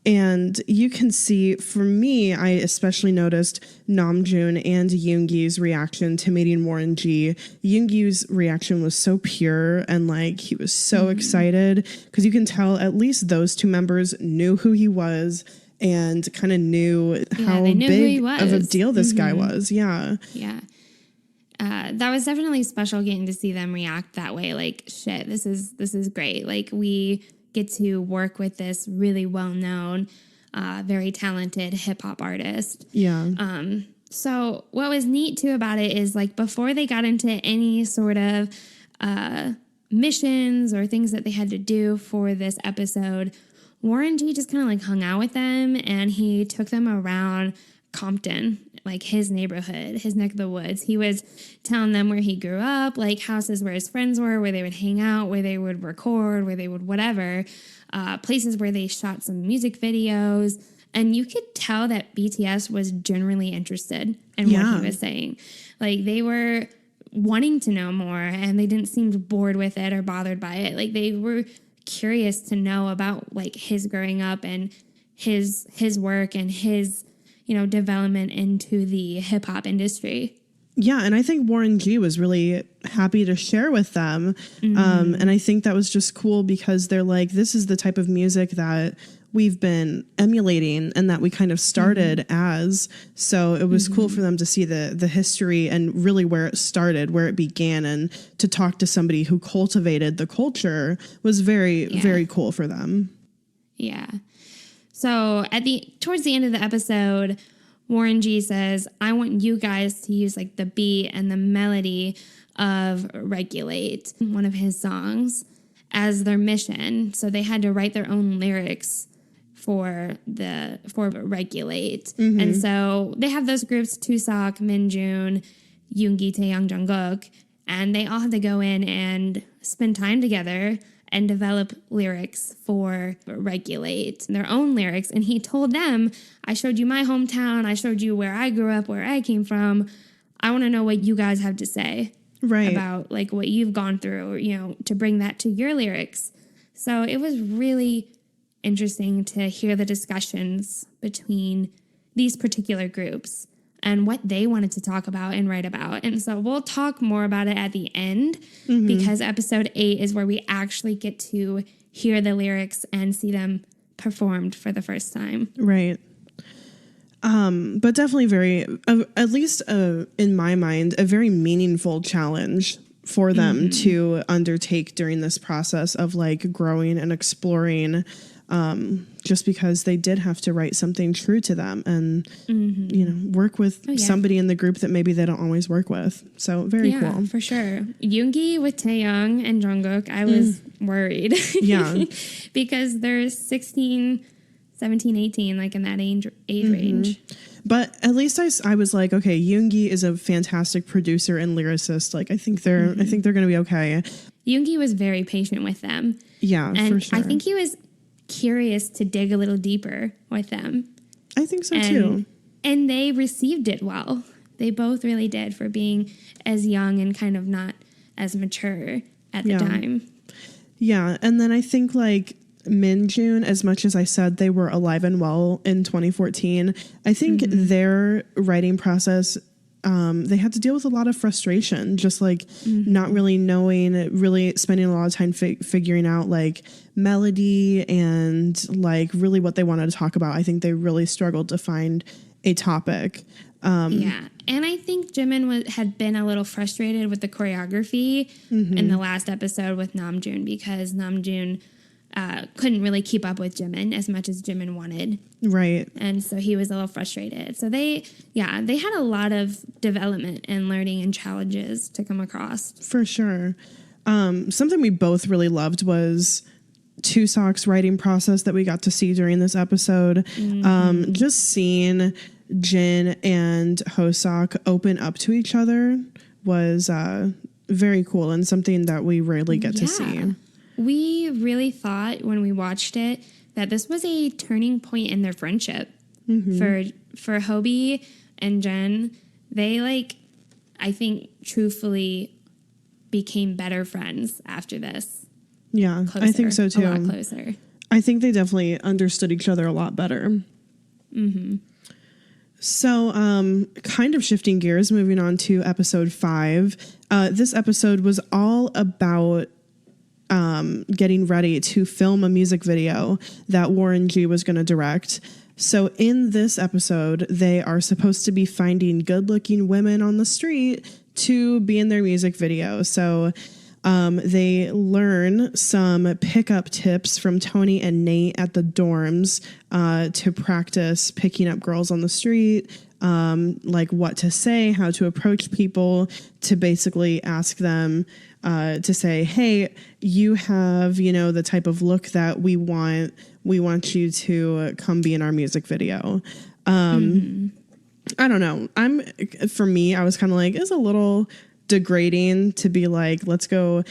Speaker 3: And you can see, for me, I especially noticed Namjoon and Yoongi's reaction to meeting Warren G. Yoongi's reaction was so pure and like he was so excited because you can tell at least those two members knew who he was and kind of knew how big of a deal this guy was. Yeah.
Speaker 2: Yeah. That was definitely special getting to see them react that way. Like, shit, this is great. Like, we get to work with this really well-known, very talented hip-hop artist.
Speaker 3: Yeah.
Speaker 2: So what was neat, too, about it is, like, before they got into any sort of missions or things that they had to do for this episode, Warren G just kind of, like, hung out with them, and he took them around Compton, like his neighborhood, his neck of the woods. He was telling them where he grew up, like houses where his friends were, where they would hang out, where they would record, where they would whatever, places where they shot some music videos. And you could tell that BTS was genuinely interested in what he was saying. Like they were wanting to know more and they didn't seem bored with it or bothered by it. Like they were curious to know about like his growing up and his work and his development into the hip hop industry.
Speaker 3: Yeah, and I think Warren G was really happy to share with them. And I think that was just cool because they're like, this is the type of music that we've been emulating and that we kind of started as. So it was cool for them to see the history and really where it started, where it began, and to talk to somebody who cultivated the culture was very, very cool for them. Yeah.
Speaker 2: So towards the end of the episode, Warren G says, I want you guys to use like the beat and the melody of Regulate, one of his songs, as their mission. So they had to write their own lyrics for Regulate. And so they have those groups, Tuseok, Minjun, Yoongi, Taeyoung, Jungkook, and they all had to go in and spend time together and develop lyrics for Regulate, their own lyrics. And he told them, I showed you my hometown. I showed you where I grew up, where I came from. I want to know what you guys have to say.
Speaker 3: Right.
Speaker 2: about like what you've gone through, you know, to bring that to your lyrics. So it was really interesting to hear the discussions between these particular groups and what they wanted to talk about and write about. And so we'll talk more about it at the end because episode 8 is where we actually get to hear the lyrics and see them performed for the first time.
Speaker 3: Right. But definitely at least in my mind, a very meaningful challenge for them to undertake during this process of like growing and exploring, just because they did have to write something true to them and, you know, work with somebody in the group that maybe they don't always work with. So very cool.
Speaker 2: For sure. Yoongi with Taeyoung and Jungkook, I was worried.
Speaker 3: Yeah.
Speaker 2: Because they're 16, 17, 18, like in that age range.
Speaker 3: But at least I was like, okay, Yoongi is a fantastic producer and lyricist. Like, I think they're going to be okay.
Speaker 2: Yoongi was very patient with them.
Speaker 3: Yeah,
Speaker 2: and
Speaker 3: for sure.
Speaker 2: I think he was curious to dig a little deeper with them.
Speaker 3: I think so too.
Speaker 2: And they received it well. They both really did for being as young and kind of not as mature at the time. Yeah,
Speaker 3: and then I think like Minjun, as much as I said they were alive and well in 2014, I think their writing process, they had to deal with a lot of frustration, just like not really knowing, really spending a lot of time figuring out like melody and like really what they wanted to talk about. I think they really struggled to find a topic.
Speaker 2: Yeah. And I think Jimin had been a little frustrated with the choreography in the last episode with Namjoon because Namjoon couldn't really keep up with Jimin as much as Jimin wanted.
Speaker 3: Right.
Speaker 2: And so he was a little frustrated. So they had a lot of development and learning and challenges to come across.
Speaker 3: For sure. Something we both really loved was Tuseok's writing process that we got to see during this episode. Just seeing Jin and Hoseok open up to each other was very cool and something that we rarely get to see.
Speaker 2: We really thought when we watched it that this was a turning point in their friendship. For Hobie and Jen, they I think truthfully became better friends after this.
Speaker 3: Yeah, I think so too.
Speaker 2: A lot closer.
Speaker 3: I think they definitely understood each other a lot better. So, kind of shifting gears, moving on to episode 5. This episode was all about getting ready to film a music video that Warren G was going to direct. So in this episode, they are supposed to be finding good-looking women on the street to be in their music video. So they learn some pickup tips from Tony and Nate at the dorms to practice picking up girls on the street, like what to say, how to approach people, to basically ask them to say, hey, you have, the type of look that we want you to come be in our music video. I don't know. For me, I was kind of like, it's a little degrading to be like, let's go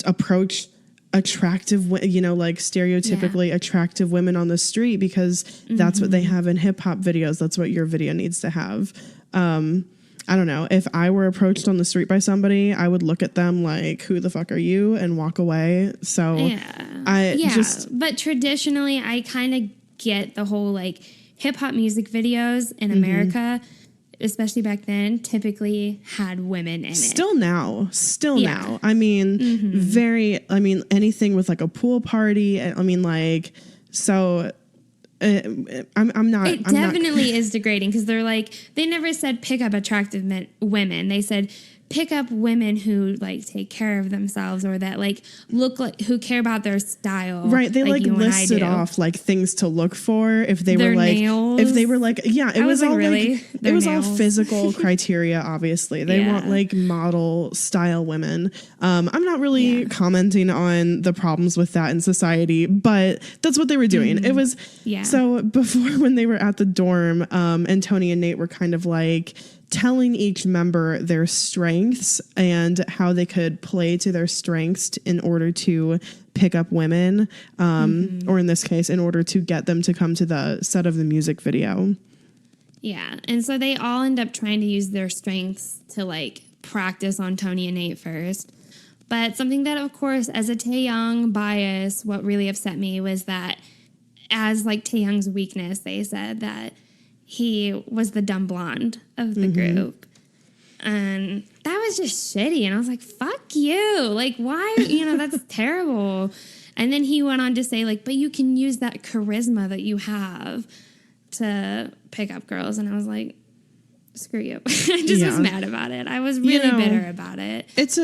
Speaker 3: approach attractive, stereotypically attractive women on the street because that's what they have in hip hop videos. That's what your video needs to have. I don't know. If I were approached on the street by somebody, I would look at them like, who the fuck are you? And walk away. So
Speaker 2: but traditionally I kind of get the whole hip hop music videos in America, especially back then, typically had women in it. Still now. I mean, anything with a pool party. I'm not. It definitely is degrading because they never said pick up attractive women. They said pick up women who take care of themselves or that look like who care about their style.
Speaker 3: Right. They listed off things to look for if they were
Speaker 2: nails.
Speaker 3: If they were it was all
Speaker 2: really?
Speaker 3: It was all physical criteria. Obviously, they want model style women. I'm not really commenting on the problems with that in society, but that's what they were doing. It was so before when they were at the dorm, and Tony and Nate were kind of telling each member their strengths and how they could play to their strengths in order to pick up women, or in this case, in order to get them to come to the set of the music video.
Speaker 2: Yeah. And so they all end up trying to use their strengths to practice on Tony and Nate first. But something that, of course, as a Taehyung bias, what really upset me was that as like Taehyung's weakness, they said that he was the dumb blonde of the group. And that was just shitty. And I was like, fuck you. Like, why? That's terrible. And then he went on to say, like, but you can use that charisma that you have to pick up girls. And I was like, screw you. I just was mad about it. I was really bitter about it.
Speaker 3: It's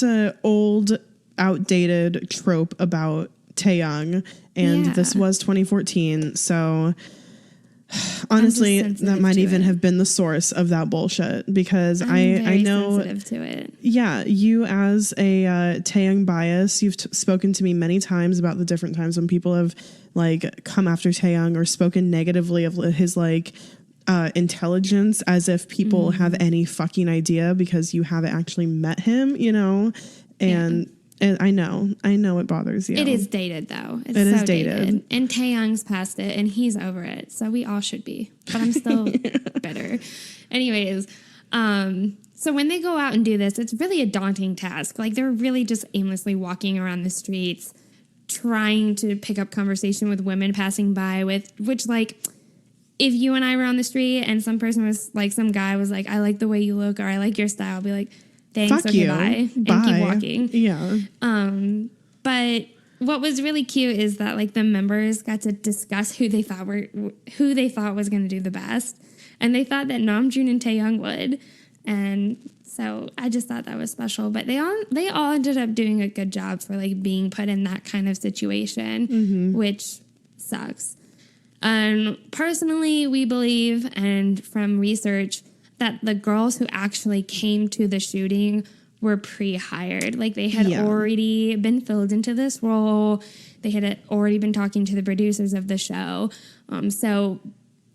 Speaker 3: a old, outdated trope about Taehyung, and this was 2014. So honestly, that might even have been the source of that bullshit, because I know sensitive to it. Yeah, you as a Taehyung bias, you've spoken to me many times about the different times when people have like come after Taehyung or spoken negatively of his like intelligence, as if people have any fucking idea because you haven't actually met him, and I know it bothers you.
Speaker 2: It is dated though. It is dated. And Taehyung's past it and he's over it. So we all should be, but I'm still bitter. Anyways, so when they go out and do this, it's really a daunting task. Like they're really just aimlessly walking around the streets, trying to pick up conversation with women passing by which like, if you and I were on the street and some person was like, some guy was like, I like the way you look, or I like your style, I'll be like, thanks,
Speaker 3: fuck
Speaker 2: okay,
Speaker 3: you.
Speaker 2: Bye. And keep walking.
Speaker 3: Yeah.
Speaker 2: But what was really cute is that like the members got to discuss who they thought was going to do the best. And they thought that Namjoon and Taehyung would. And so I just thought that was special. But they all ended up doing a good job for like being put in that kind of situation, which sucks. And personally, we believe, and from research, that the girls who actually came to the shooting were pre-hired. Like they had already been filled into this role. They had already been talking to the producers of the show. So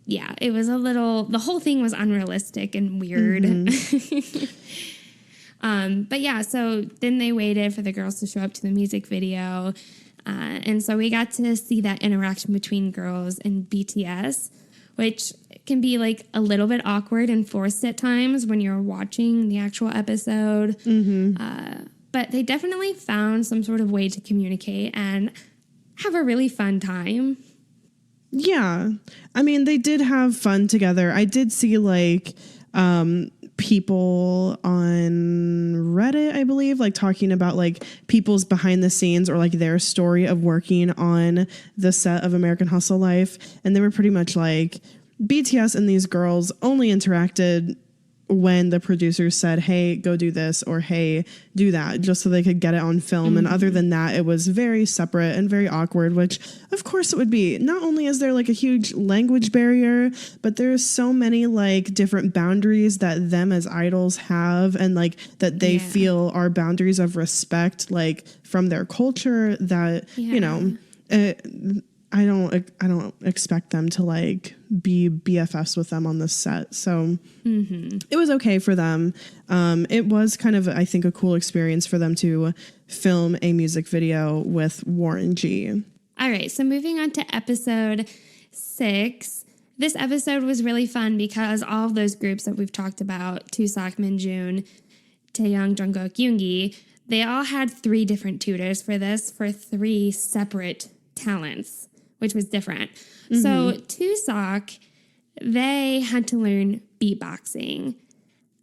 Speaker 2: yeah, it was the whole thing was unrealistic and weird. But yeah, so then they waited for the girls to show up to the music video. And so we got to see that interaction between girls and BTS, which can be like a little bit awkward and forced at times when you're watching the actual episode. But they definitely found some sort of way to communicate and have a really fun time.
Speaker 3: Yeah. I mean, they did have fun together. I did see like people on Reddit, I believe, like talking about like people's behind the scenes or like their story of working on the set of American Hustle Life. And they were pretty much like, BTS and these girls only interacted when the producers said, hey, go do this, or hey, do that, just so they could get it on film. And other than that, it was very separate and very awkward, which of course it would be. Not only is there like a huge language barrier, but there's so many like different boundaries that them as idols have, and like that they feel are boundaries of respect, like from their culture, that, I don't expect them to like be BFFs with them on this set. So it was okay for them. It was kind of, I think, a cool experience for them to film a music video with Warren G.
Speaker 2: All right. So moving on to episode 6. This episode was really fun because all of those groups that we've talked about, Tuseok, Minjun, Taehyung, Jungkook, Yoongi, they all had 3 different tutors for this, for 3 separate talents, which was different. So Tuseok, they had to learn beatboxing.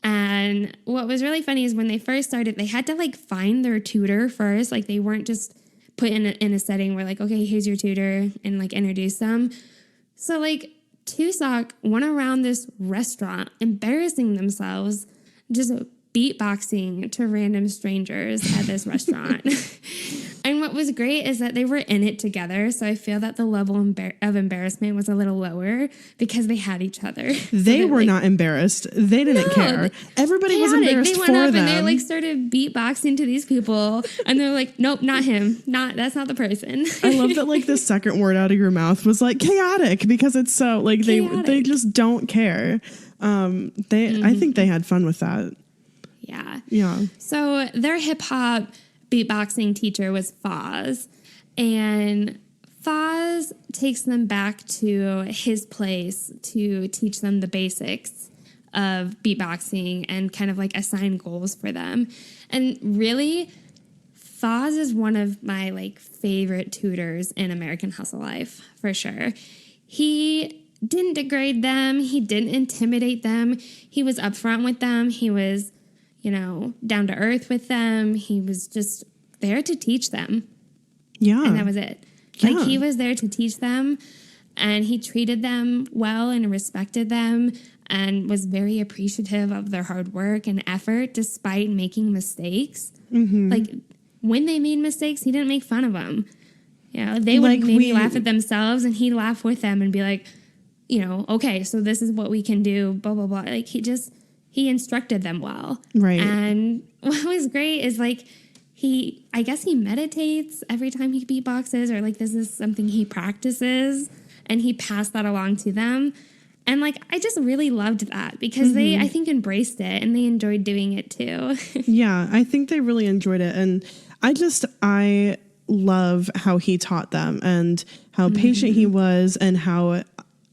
Speaker 2: And what was really funny is when they first started, they had to like find their tutor first. Like they weren't just put in a setting where like, okay, here's your tutor, and like introduce them. So like Tuseok went around this restaurant embarrassing themselves, just beatboxing to random strangers at this restaurant. And what was great is that they were in it together. So I feel that the level of embarrassment was a little lower because they had each other.
Speaker 3: They were like, not embarrassed. They didn't care. Everybody was embarrassed for them. They went up
Speaker 2: and they like started beatboxing to these people. And they're like, nope, not him. That's not the person.
Speaker 3: I love that like the second word out of your mouth was like chaotic, because it's so like they just don't care. I think they had fun with that. Yeah.
Speaker 2: So their hip hop beatboxing teacher was Foz, and Foz takes them back to his place to teach them the basics of beatboxing and kind of like assign goals for them. And really, Foz is one of my like favorite tutors in American Hustle Life, for sure. He didn't degrade them. He didn't intimidate them. He was upfront with them. He was, down to earth with them. He was just there to teach them.
Speaker 3: Yeah.
Speaker 2: And that was it.
Speaker 3: Yeah.
Speaker 2: Like, he was there to teach them, and he treated them well and respected them and was very appreciative of their hard work and effort despite making mistakes. Mm-hmm. Like, when they made mistakes, he didn't make fun of them. They would maybe laugh at themselves, and he'd laugh with them and be like, okay, so this is what we can do, blah, blah, blah. Like, he instructed them well.
Speaker 3: Right.
Speaker 2: And what was great is, like, I guess he meditates every time he beatboxes, or like this is something he practices, and he passed that along to them. And like, I just really loved that because they, I think, embraced it and they enjoyed doing it too.
Speaker 3: Yeah, I think they really enjoyed it. And I love how he taught them and how patient he was and how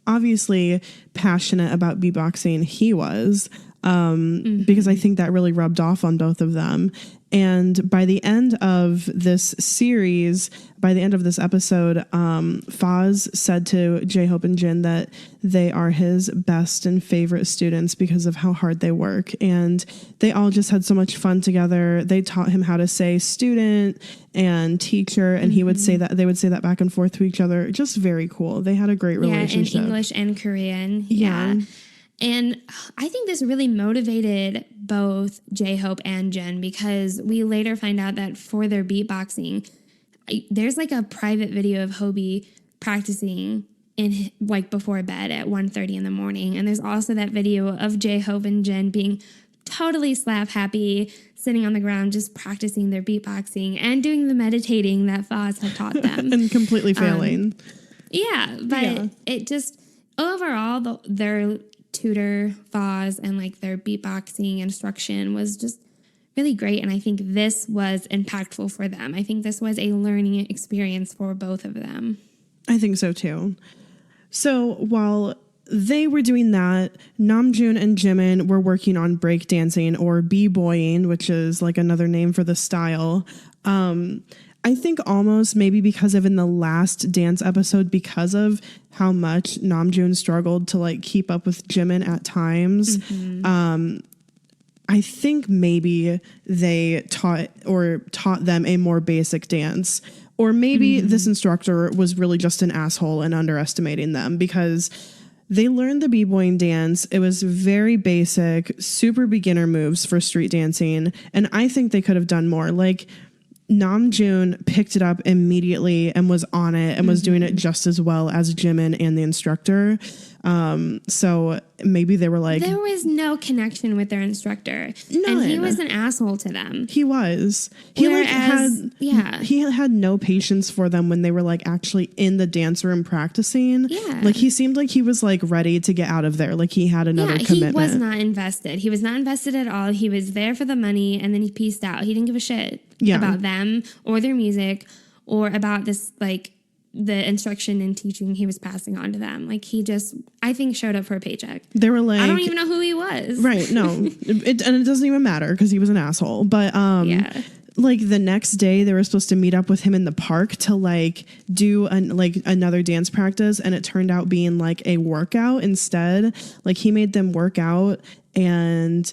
Speaker 3: obviously passionate about beatboxing he was. Because I think that really rubbed off on both of them. And by the end of this series, by the end of this episode, Foz said to J-Hope and Jin that they are his best and favorite students because of how hard they work. And they all just had so much fun together. They taught him how to say student and teacher, and he would say that, they would say that back and forth to each other. Just very cool. They had a great relationship.
Speaker 2: Yeah, in English and Korean.
Speaker 3: Yeah.
Speaker 2: And I think this really motivated both J-Hope and Jen, because we later find out that for their beatboxing, there's like a private video of Hobie practicing in like before bed at 1:30 in the morning. And there's also that video of J-Hope and Jen being totally slap happy, sitting on the ground, just practicing their beatboxing and doing the meditating that Foz had taught them.
Speaker 3: And completely failing.
Speaker 2: But it just, overall, their tutor, Foz, and like their beatboxing instruction was just really great. And I think this was impactful for them. I think this was a learning experience for both of them.
Speaker 3: I think so too. So while they were doing that, Namjoon and Jimin were working on breakdancing, or b-boying, which is like another name for the style. I think almost maybe because of in the last dance episode, because of how much Namjoon struggled to like keep up with Jimin at times. I think maybe they taught them a more basic dance, or maybe this instructor was really just an asshole and underestimating them, because they learned the b-boying dance. It was very basic, super beginner moves for street dancing. And I think they could have done more. Like, Namjoon picked it up immediately and was on it and was doing it just as well as Jimin and the instructor. So maybe they were like...
Speaker 2: There was no connection with their instructor.
Speaker 3: None.
Speaker 2: And he was an asshole to them.
Speaker 3: He was. He had no patience for them when they were like actually in the dance room practicing.
Speaker 2: Yeah.
Speaker 3: Like, he seemed like he was like ready to get out of there. Like, he had another commitment.
Speaker 2: He was not invested. He was not invested at all. He was there for the money, and then he peaced out. He didn't give a shit about them or their music or about this, like, the instruction and teaching he was passing on to them. Like, he just, I think, showed up for a paycheck.
Speaker 3: They were like...
Speaker 2: I don't even know who he was.
Speaker 3: Right, no. And it doesn't even matter because he was an asshole. But, like, the next day, they were supposed to meet up with him in the park to, like, do another dance practice, and it turned out being, like, a workout instead. Like, he made them work out, and...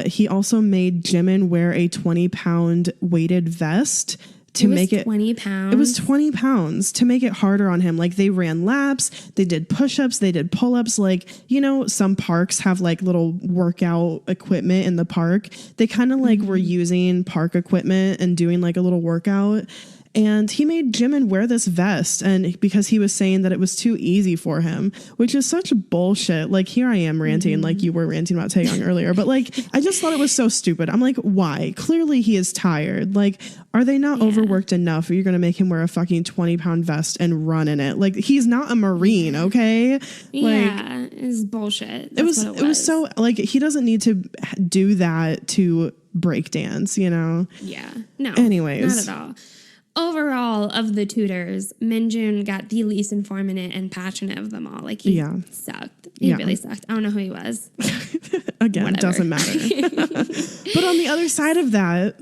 Speaker 3: he also made Jimin wear a 20-pound weighted vest to make it
Speaker 2: 20 pounds.
Speaker 3: It was 20 pounds to make it harder on him. Like, they ran laps, they did push-ups, they did pull-ups. Like, some parks have like little workout equipment in the park. They kind of like were using park equipment and doing like a little workout. And he made Jimin wear this vest, and because he was saying that it was too easy for him, which is such bullshit. Like, here I am ranting like you were ranting about Taeyong earlier, but like, I just thought it was so stupid. I'm like, why? Clearly he is tired. Like, are they not overworked enough? Or you're going to make him wear a fucking 20-pound vest and run in it? Like, he's not a Marine, okay?
Speaker 2: Yeah, it's bullshit.
Speaker 3: It was so, like, he doesn't need to do that to break dance,
Speaker 2: Yeah. No.
Speaker 3: Anyways.
Speaker 2: Not at all. overall of the tutors, Minjun got the least informative and passionate of them all. Like, he sucked. He really sucked. I don't know who he was.
Speaker 3: Again,
Speaker 2: Whatever.
Speaker 3: doesn't matter. But on the other side of that,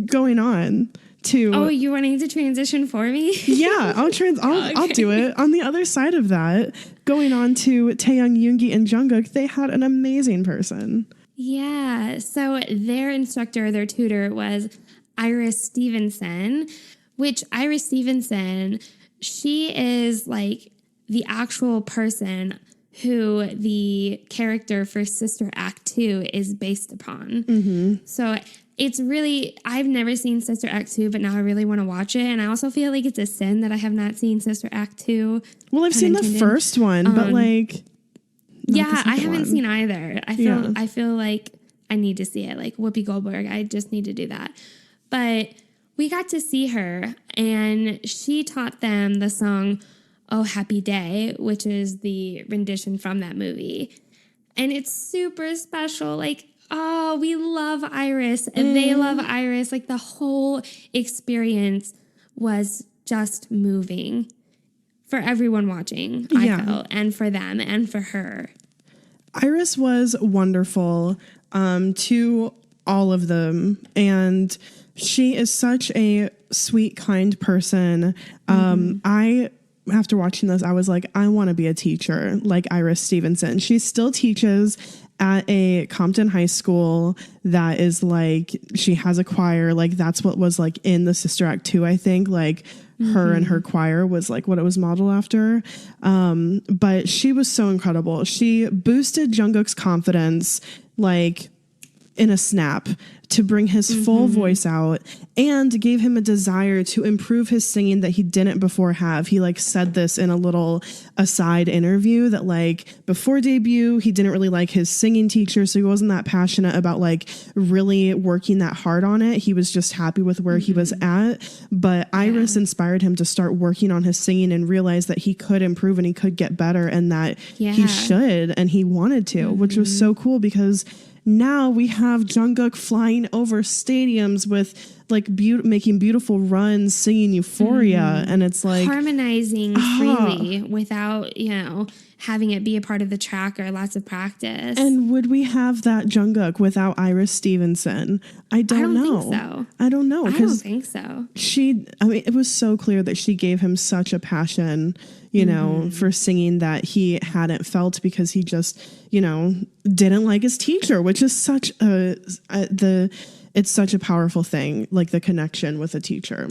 Speaker 3: going on to...
Speaker 2: Oh, you wanting to transition for me?
Speaker 3: Yeah, I'll do it. On the other side of that, going on to Taeyoung, Yoongi, and Jungkook, they had an amazing person.
Speaker 2: Yeah. So their instructor, their tutor was Iris Stevenson, which Iris Stevenson, she is like the actual person who the character for Sister Act 2 is based upon. Mm-hmm. So it's really, I've never seen Sister Act 2, but now I really want to watch it. And I also feel like it's a sin that I have not seen Sister Act 2.
Speaker 3: Well, I've seen the first one, but like...
Speaker 2: Yeah, I haven't seen either. I feel like I need to see it. Like Whoopi Goldberg, I just need to do that. But we got to see her, and she taught them the song Oh Happy Day, which is the rendition from that movie. And it's super special. Like, oh, we love Iris, and they love Iris. Like, the whole experience was just moving for everyone watching, I felt, and for them and for her.
Speaker 3: Iris was wonderful to all of them, and she is such a sweet, kind person. I, after watching this, I was like, I want to be a teacher like Iris Stevenson. She still teaches at a Compton high school that is like, she has a choir. Like, that's what was like in the Sister Act 2, I think. Like, her and her choir was like what it was modeled after. But she was so incredible. She boosted Jungkook's confidence like in a snap to bring his full voice out, and gave him a desire to improve his singing that he didn't before have. He like said this in a little aside interview that like before debut, he didn't really like his singing teacher. So he wasn't that passionate about like really working that hard on it. He was just happy with where he was at. But Iris inspired him to start working on his singing and realize that he could improve and he could get better, and that he should, and he wanted to, which was so cool, because now we have Jungkook flying over stadiums with like making beautiful runs, singing Euphoria, and it's like
Speaker 2: harmonizing freely without, having it be a part of the track or lots of practice.
Speaker 3: And would we have that Jungkook without Iris Stevenson? I don't know.
Speaker 2: Think so.
Speaker 3: I don't know.
Speaker 2: I don't think so.
Speaker 3: It was so clear that she gave him such a passion, for singing that he hadn't felt, because he just, didn't like his teacher, which is such it's such a powerful thing, like the connection with a teacher.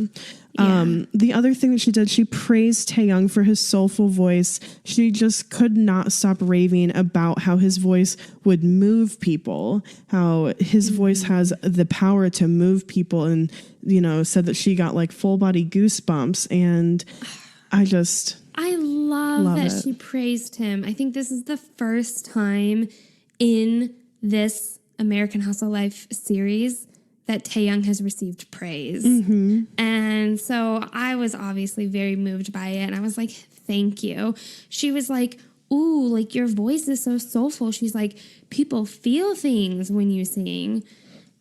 Speaker 3: The other thing that she did, she praised Taeyoung for his soulful voice. She just could not stop raving about how his voice would move people, how his voice has the power to move people, and, said that she got like full body goosebumps. And I love that she praised him. I think this is the first time in this American Hustle Life series that Taeyoung has received praise. And so I was obviously very moved by it. And I was like, thank you. She was like, ooh, like your voice is so soulful. She's like, people feel things when you sing.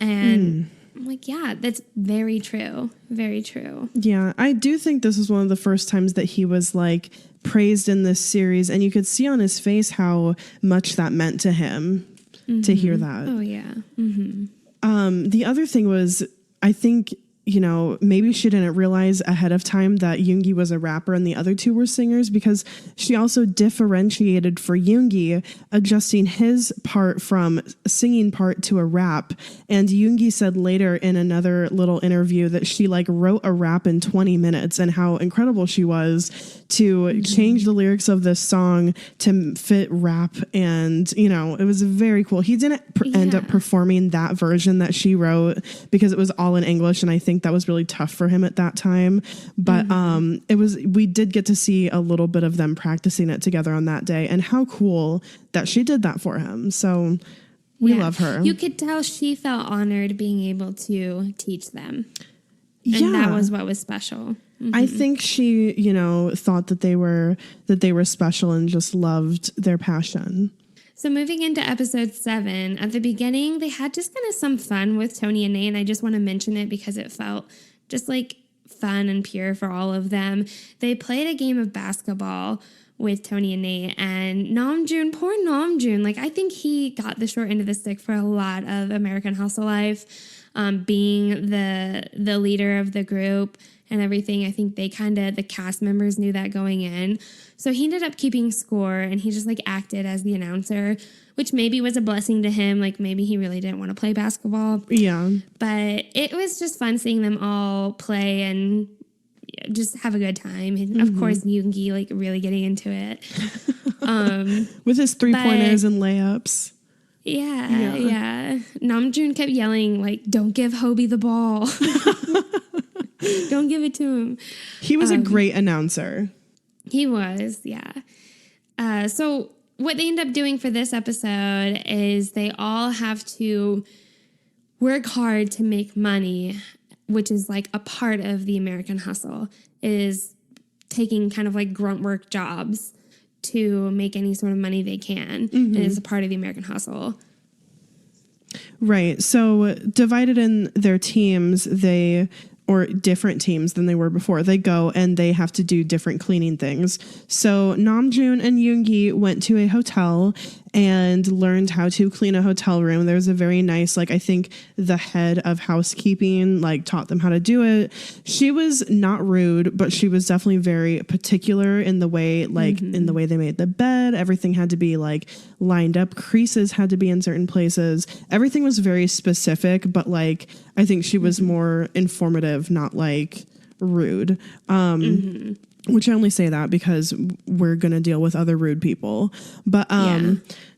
Speaker 3: And I'm like, yeah, that's very true. Very true. Yeah, I do think this is one of the first times that he was like praised in this series. And you could see on his face how much that meant to him to hear that. Oh, yeah. The other thing was, I think, maybe she didn't realize ahead of time that Yoongi was a rapper and the other two were singers, because she also differentiated for Yoongi, adjusting his part from a singing part to a rap. And Yoongi said later in another little interview that she like wrote a rap in 20 minutes, and how incredible she was to change the lyrics of this song to fit rap. And, it was very cool. He didn't end up performing that version that she wrote because it was all in English. And I think that was really tough for him at that time. But we did get to see a little bit of them practicing it together on that day, and how cool that she did that for him. So we love her. You could tell she felt honored being able to teach them. And that was what was special. I think she, thought that they were special and just loved their passion. So moving into episode 7, at the beginning, they had just kind of some fun with Tony and Nate, and I just want to mention it because it felt
Speaker 2: just like fun and pure for all of them. They played a game of basketball with Tony and Nate, and Namjoon, poor Namjoon, like I think he got the short end of the stick for a lot of American Hustle life, being the leader of the group and everything. I think the cast members knew that going in. So he ended up keeping score, and he just like acted as the announcer, which maybe was a blessing to him. Like maybe he really didn't want to play basketball.
Speaker 3: Yeah.
Speaker 2: But it was just fun seeing them all play and just have a good time. And of course, Yoongi like really getting into it.
Speaker 3: With his 3-pointers and layups.
Speaker 2: Yeah. Namjoon kept yelling like, "Don't give Hobie the ball." Don't give it to him.
Speaker 3: He was a great announcer.
Speaker 2: He was, yeah. So what they end up doing for this episode is they all have to work hard to make money, which is like a part of the American Hustle, is taking kind of like grunt work jobs to make any sort of money they can. And it's a part of the American Hustle.
Speaker 3: Right. So divided in their teams, or different teams than they were before. They go and they have to do different cleaning things. So Namjoon and Yoongi went to a hotel and learned how to clean a hotel room. There's a very nice, like, I think the head of housekeeping, like, taught them how to do it. She was not rude, but she was definitely very particular in the way, like, in the way they made the bed. Everything had to be, like, lined up. Creases had to be in certain places. Everything was very specific, but, like, I think she was more informative, not, like, rude. Which I only say that because we're going to deal with other rude people. But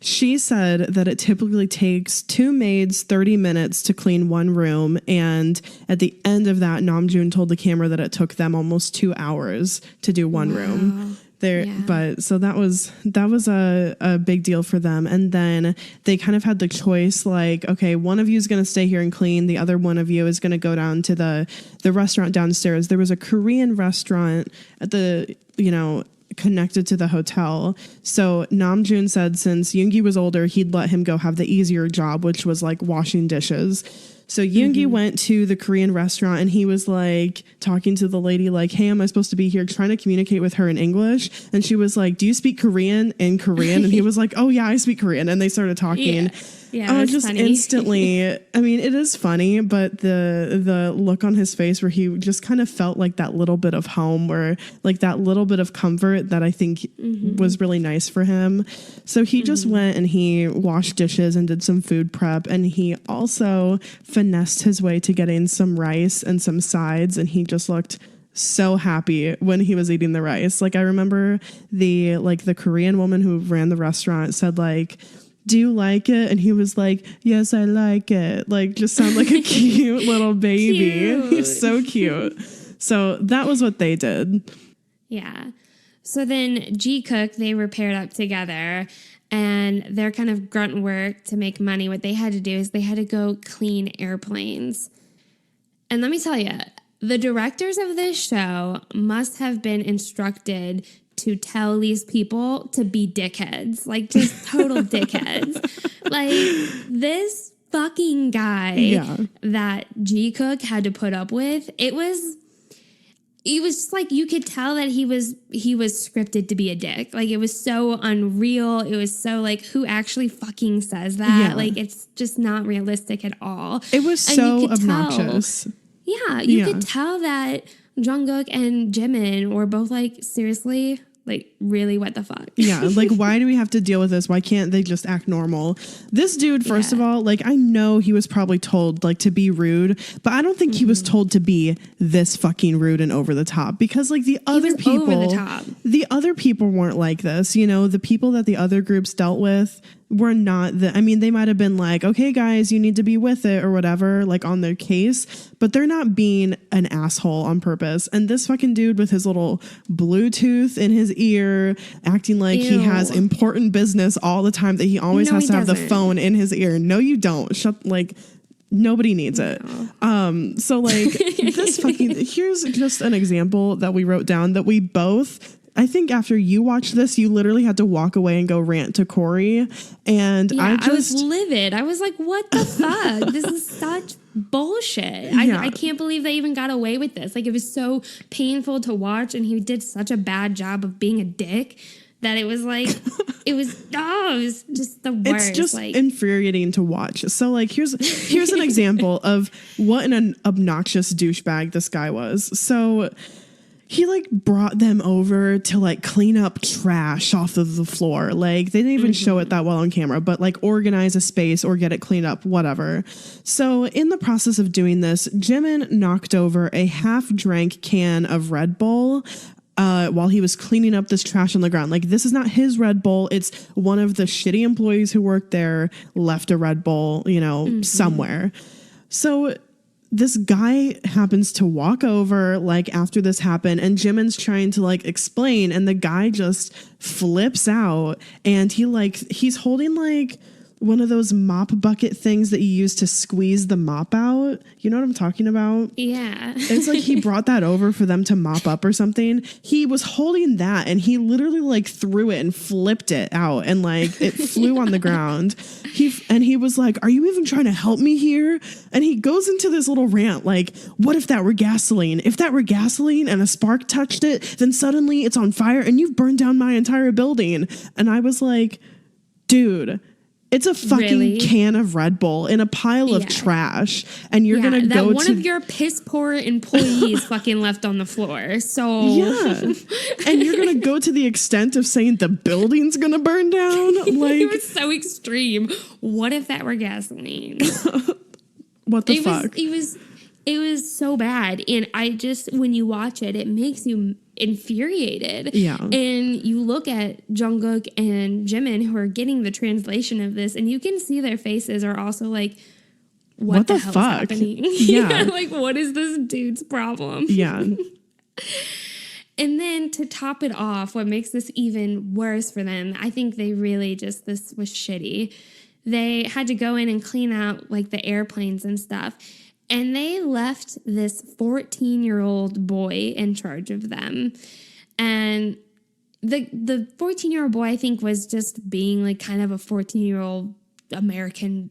Speaker 3: she said that it typically takes 2 maids 30 minutes to clean one room. And at the end of that, Namjoon told the camera that it took them almost 2 hours to do one room. But so that was a big deal for them. And then they kind of had the choice, like, okay, one of you is going to stay here and clean. The other one of you is going to go down to the restaurant downstairs. There was a Korean restaurant at connected to the hotel. So Namjoon said since Yoongi was older, he'd let him go have the easier job, which was like washing dishes. So Yoongi went to the Korean restaurant and he was like talking to the lady like, "Hey, am I supposed to be here?" Trying to communicate with her in English. And she was like, "Do you speak Korean?" in Korean. And he was like, "Oh yeah, I speak Korean." And they started talking.
Speaker 2: Yeah,
Speaker 3: just
Speaker 2: funny.
Speaker 3: Instantly. I mean, it is funny, but the look on his face where he just kind of felt like that little bit of home, or like that little bit of comfort that I think was really nice for him. So he just went and he washed dishes and did some food prep. And he also finessed his way to getting some rice and some sides. And he just looked so happy when he was eating the rice. Like I remember the Korean woman who ran the restaurant said like, "Do you like it?" And he was like, "Yes, I like it." Like just sound like a cute little baby.
Speaker 2: Cute.
Speaker 3: He's so cute. So that was what they did.
Speaker 2: Yeah. So then G-Cook, they were paired up together, and their kind of grunt work to make money, what they had to do is they had to go clean airplanes. And let me tell you, the directors of this show must have been instructed to tell these people to be dickheads, like just total dickheads. Like this fucking guy that G-Cook had to put up with, it was just like you could tell that he was scripted to be a dick. Like it was so unreal. It was so like, who actually fucking says that?
Speaker 3: Yeah.
Speaker 2: Like it's just not realistic at all.
Speaker 3: It was so obnoxious.
Speaker 2: You could tell that Jungkook and Jimin were both like, seriously, like really, what the fuck?
Speaker 3: Yeah, like why do we have to deal with this? Why can't they just act normal? This dude, first of all, like I know he was probably told like to be rude, but I don't think he was told to be this fucking rude and over the top, because like the other people weren't like this. You know, the people that the other groups dealt with were not they might have been like, "Okay guys, you need to be with it," or whatever, like on their case, but they're not being an asshole on purpose. And this fucking dude with his little Bluetooth in his ear, acting like he has important business all the time, that he always has to have the phone in his ear. No, you don't. Nobody needs it. So like this fucking, here's just an example that we wrote down that we both, I think after you watched this, you literally had to walk away and go rant to Corey. And I was
Speaker 2: livid. I was like, what the fuck? This is such bullshit.
Speaker 3: Yeah.
Speaker 2: I can't believe they even got away with this. Like, it was so painful to watch, and he did such a bad job of being a dick that it was like, it was just the worst.
Speaker 3: It's just
Speaker 2: like,
Speaker 3: infuriating to watch. So like, here's an example of what an obnoxious douchebag this guy was. So he like brought them over to like clean up trash off of the floor. Like they didn't even show it that well on camera, but like organize a space or get it cleaned up, whatever. So in the process of doing this, Jimin knocked over a half-drank can of Red Bull while he was cleaning up this trash on the ground. Like, this is not his Red Bull. It's one of the shitty employees who worked there left a Red Bull, somewhere. So this guy happens to walk over like after this happened, and Jimin's trying to like explain, and the guy just flips out, and he's holding like one of those mop bucket things that you use to squeeze the mop out. You know what I'm talking about?
Speaker 2: yeah.
Speaker 3: It's like he brought that over for them to mop up or something. He was holding that, and he literally like threw it and flipped it out, and like it flew on the ground. He was like, "Are you even trying to help me here?" And he goes into this little rant like, "What if that were gasoline? If that were gasoline and a spark touched it, then suddenly it's on fire and you've burned down my entire building." And I was like, dude, it's a fucking can of Red Bull in a pile of trash, and you're gonna go
Speaker 2: one of your piss poor employees fucking left on the floor. So
Speaker 3: and you're gonna go to the extent of saying the building's gonna burn down. Like,
Speaker 2: it was so extreme. What if that were gasoline?
Speaker 3: What the fuck?
Speaker 2: It was so bad, and when you watch it, it makes you infuriated.
Speaker 3: Yeah.
Speaker 2: And you look at Jungkook and Jimin, who are getting the translation of this, and you can see their faces are also like, what the hell's
Speaker 3: fuck?
Speaker 2: happening?
Speaker 3: Yeah.
Speaker 2: Like, what is this dude's problem?
Speaker 3: Yeah.
Speaker 2: And then to top it off, what makes this even worse for them, I think they really this was shitty. They had to go in and clean out like the airplanes and stuff. And they left this 14-year-old boy in charge of them. And the 14-year-old boy, I think, was just being like kind of a 14-year-old American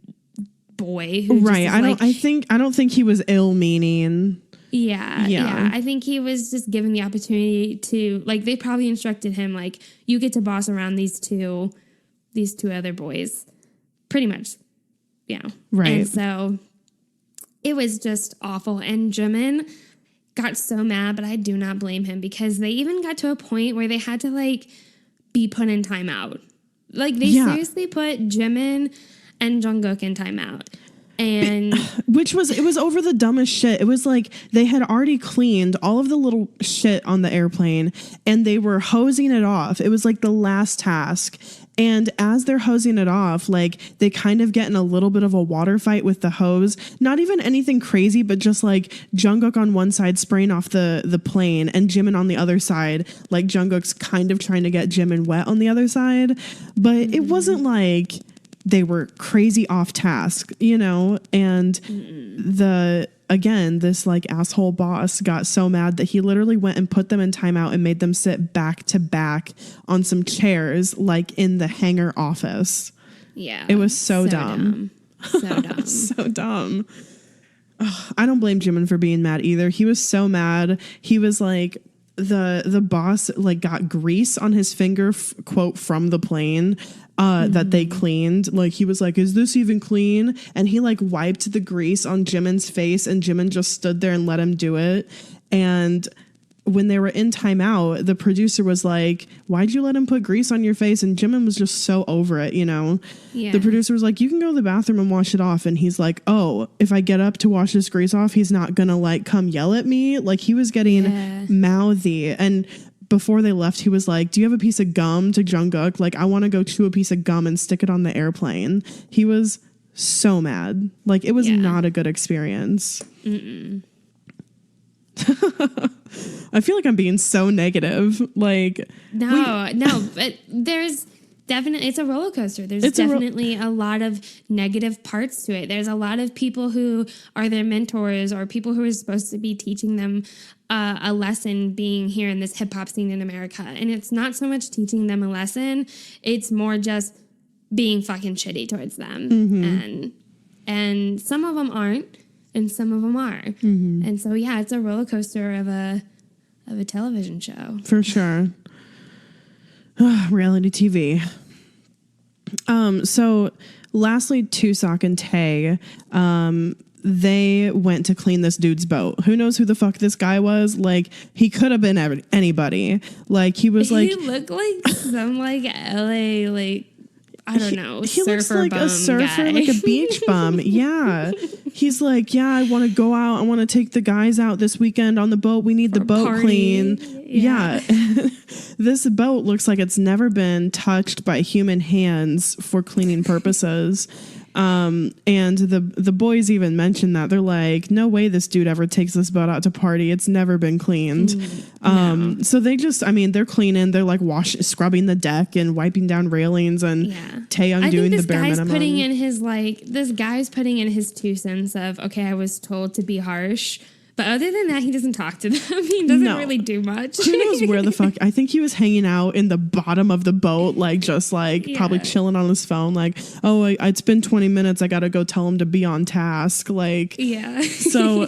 Speaker 2: boy. Who
Speaker 3: right. I don't think he was ill-meaning.
Speaker 2: Yeah. I think he was just given the opportunity to, like, they probably instructed him, like, you get to boss around these two other boys. Pretty much. Yeah.
Speaker 3: Right.
Speaker 2: And so it was just awful. And Jimin got so mad, but I do not blame him, because they even got to a point where they had to like be put in timeout. Like they seriously put Jimin and Jungkook in timeout. And
Speaker 3: it was over the dumbest shit. It was like they had already cleaned all of the little shit on the airplane, and they were hosing it off. It was like the last task. And as they're hosing it off, like they kind of get in a little bit of a water fight with the hose. Not even anything crazy, but just like Jungkook on one side spraying off the plane, and Jimin on the other side. Like Jungkook's kind of trying to get Jimin wet on the other side. But it wasn't like they were crazy off task, and this like asshole boss got so mad that he literally went and put them in timeout and made them sit back to back on some chairs, like in the hangar office.
Speaker 2: Yeah.
Speaker 3: It was so dumb.
Speaker 2: So dumb.
Speaker 3: So dumb. Ugh, I don't blame Jimin for being mad either. He was so mad. He was like, the boss like got grease on his finger, quote, from the plane that they cleaned. Like he was like, "Is this even clean?" And he like wiped the grease on Jimin's face, and Jimin just stood there and let him do it. And when they were in timeout, the producer was like, "Why'd you let him put grease on your face?" And Jimin was just so over it, Yeah. The producer was like, "You can go to the bathroom and wash it off." And he's like, "Oh, if I get up to wash this grease off, he's not gonna like come yell at me." Like he was getting mouthy. And before they left, he was like, "Do you have a piece of gum?" to Jungkook. Like, "I want to go chew a piece of gum and stick it on the airplane." He was so mad. Like it was not a good experience. I feel like I'm being so negative. Like
Speaker 2: no, but there's definitely, it's a roller coaster. There's definitely a lot of negative parts to it. There's a lot of people who are their mentors or people who are supposed to be teaching them a lesson being here in this hip hop scene in America. And it's not so much teaching them a lesson. It's more just being fucking shitty towards them. And some of them aren't. and some of them are. And so, yeah, it's a roller coaster of a television show.
Speaker 3: For sure. Reality TV. So lastly, Tusak and Tay, they went to clean this dude's boat. Who knows who the fuck this guy was? Like, he could have been anybody. Like, he was like...
Speaker 2: He looked like some, like, LA, like, I don't know,
Speaker 3: he looks
Speaker 2: surfer
Speaker 3: like
Speaker 2: bum
Speaker 3: a surfer,
Speaker 2: guy.
Speaker 3: like a beach bum. Yeah. He's like, yeah, I want to go out. I want to take the guys out this weekend on the boat. We need the boat
Speaker 2: party.
Speaker 3: clean.
Speaker 2: Yeah.
Speaker 3: This boat looks like it's never been touched by human hands for cleaning purposes. And the boys even mentioned that. They're like, no way this dude ever takes this boat out to party. It's never been cleaned.
Speaker 2: No.
Speaker 3: So they just, I mean, they're cleaning, they're like scrubbing the deck and wiping down railings and Tay undoing the bare minimum.
Speaker 2: This guy's putting in his 2 cents of, okay, I was told to be harsh. But other than that, he doesn't talk to them. He doesn't really do much.
Speaker 3: Who knows where the fuck? I think he was hanging out in the bottom of the boat, like just like probably chilling on his phone. Like, oh, it's been 20 minutes. I got to go tell him to be on task. Like, So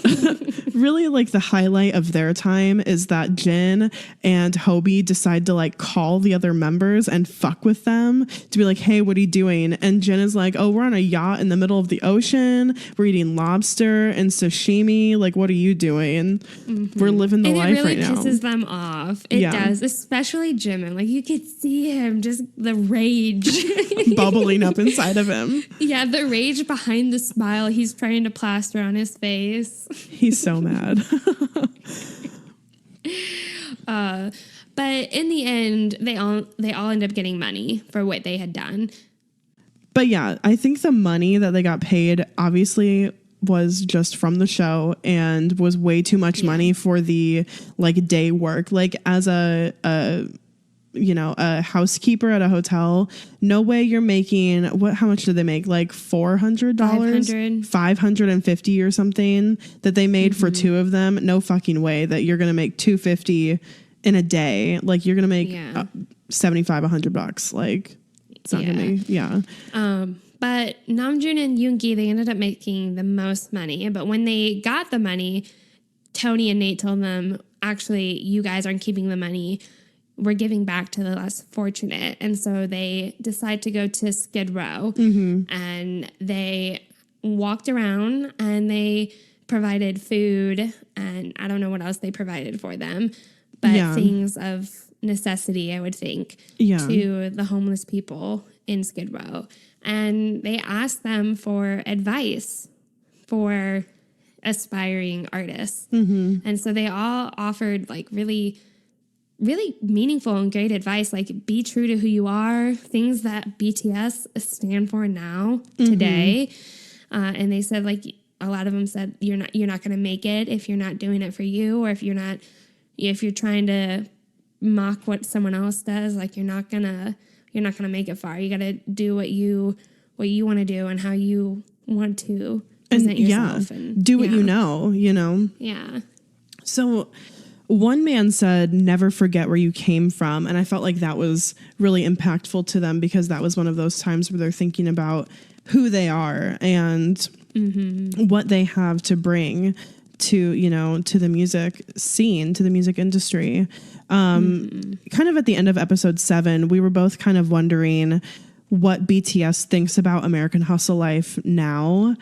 Speaker 3: really like the highlight of their time is that Jin and Hobie decide to like call the other members and fuck with them to be like, hey, what are you doing? And Jin is like, oh, we're on a yacht in the middle of the ocean. We're eating lobster and sashimi. Like, what are you doing? We're living the life right now.
Speaker 2: It really pisses them off. It does, especially Jimin. Like, you could see him, just the rage
Speaker 3: bubbling up inside of him.
Speaker 2: Yeah, the rage behind the smile he's trying to plaster on his face.
Speaker 3: He's so mad.
Speaker 2: But in the end, they all end up getting money for what they had done.
Speaker 3: But yeah, I think the money that they got paid obviously was just from the show and was way too much money for the like day work. Like as a housekeeper at a hotel, no way you're making how much did they make? Like $400, $550 or something that they made for 2 of them. No fucking way that you're gonna make $250 in a day. Like you're gonna make $75, $100. Like it's not gonna be
Speaker 2: But Namjoon and Yoongi, they ended up making the most money. But when they got the money, Tony and Nate told them, actually, you guys aren't keeping the money. We're giving back to the less fortunate. And so they decide to go to Skid Row. And they walked around and they provided food. And I don't know what else they provided for them. But things of necessity, I would think, to the homeless people in Skid Row. And they asked them for advice for aspiring artists. And so they all offered like really, really meaningful and great advice, like be true to who you are, things that BTS stand for now, today. And they said, like, a lot of them said, you're not going to make it if you're not doing it for you, or if you're trying to mock what someone else does, like you're not gonna make it far. You got to do what you want to do and how you want to present yourself. And
Speaker 3: do what you know.
Speaker 2: Yeah.
Speaker 3: So one man said, never forget where you came from. And I felt like that was really impactful to them because that was one of those times where they're thinking about who they are and what they have to bring to, to the music scene, to the music industry. Kind of at the end of episode 7, we were both kind of wondering what BTS thinks about American hustle life now.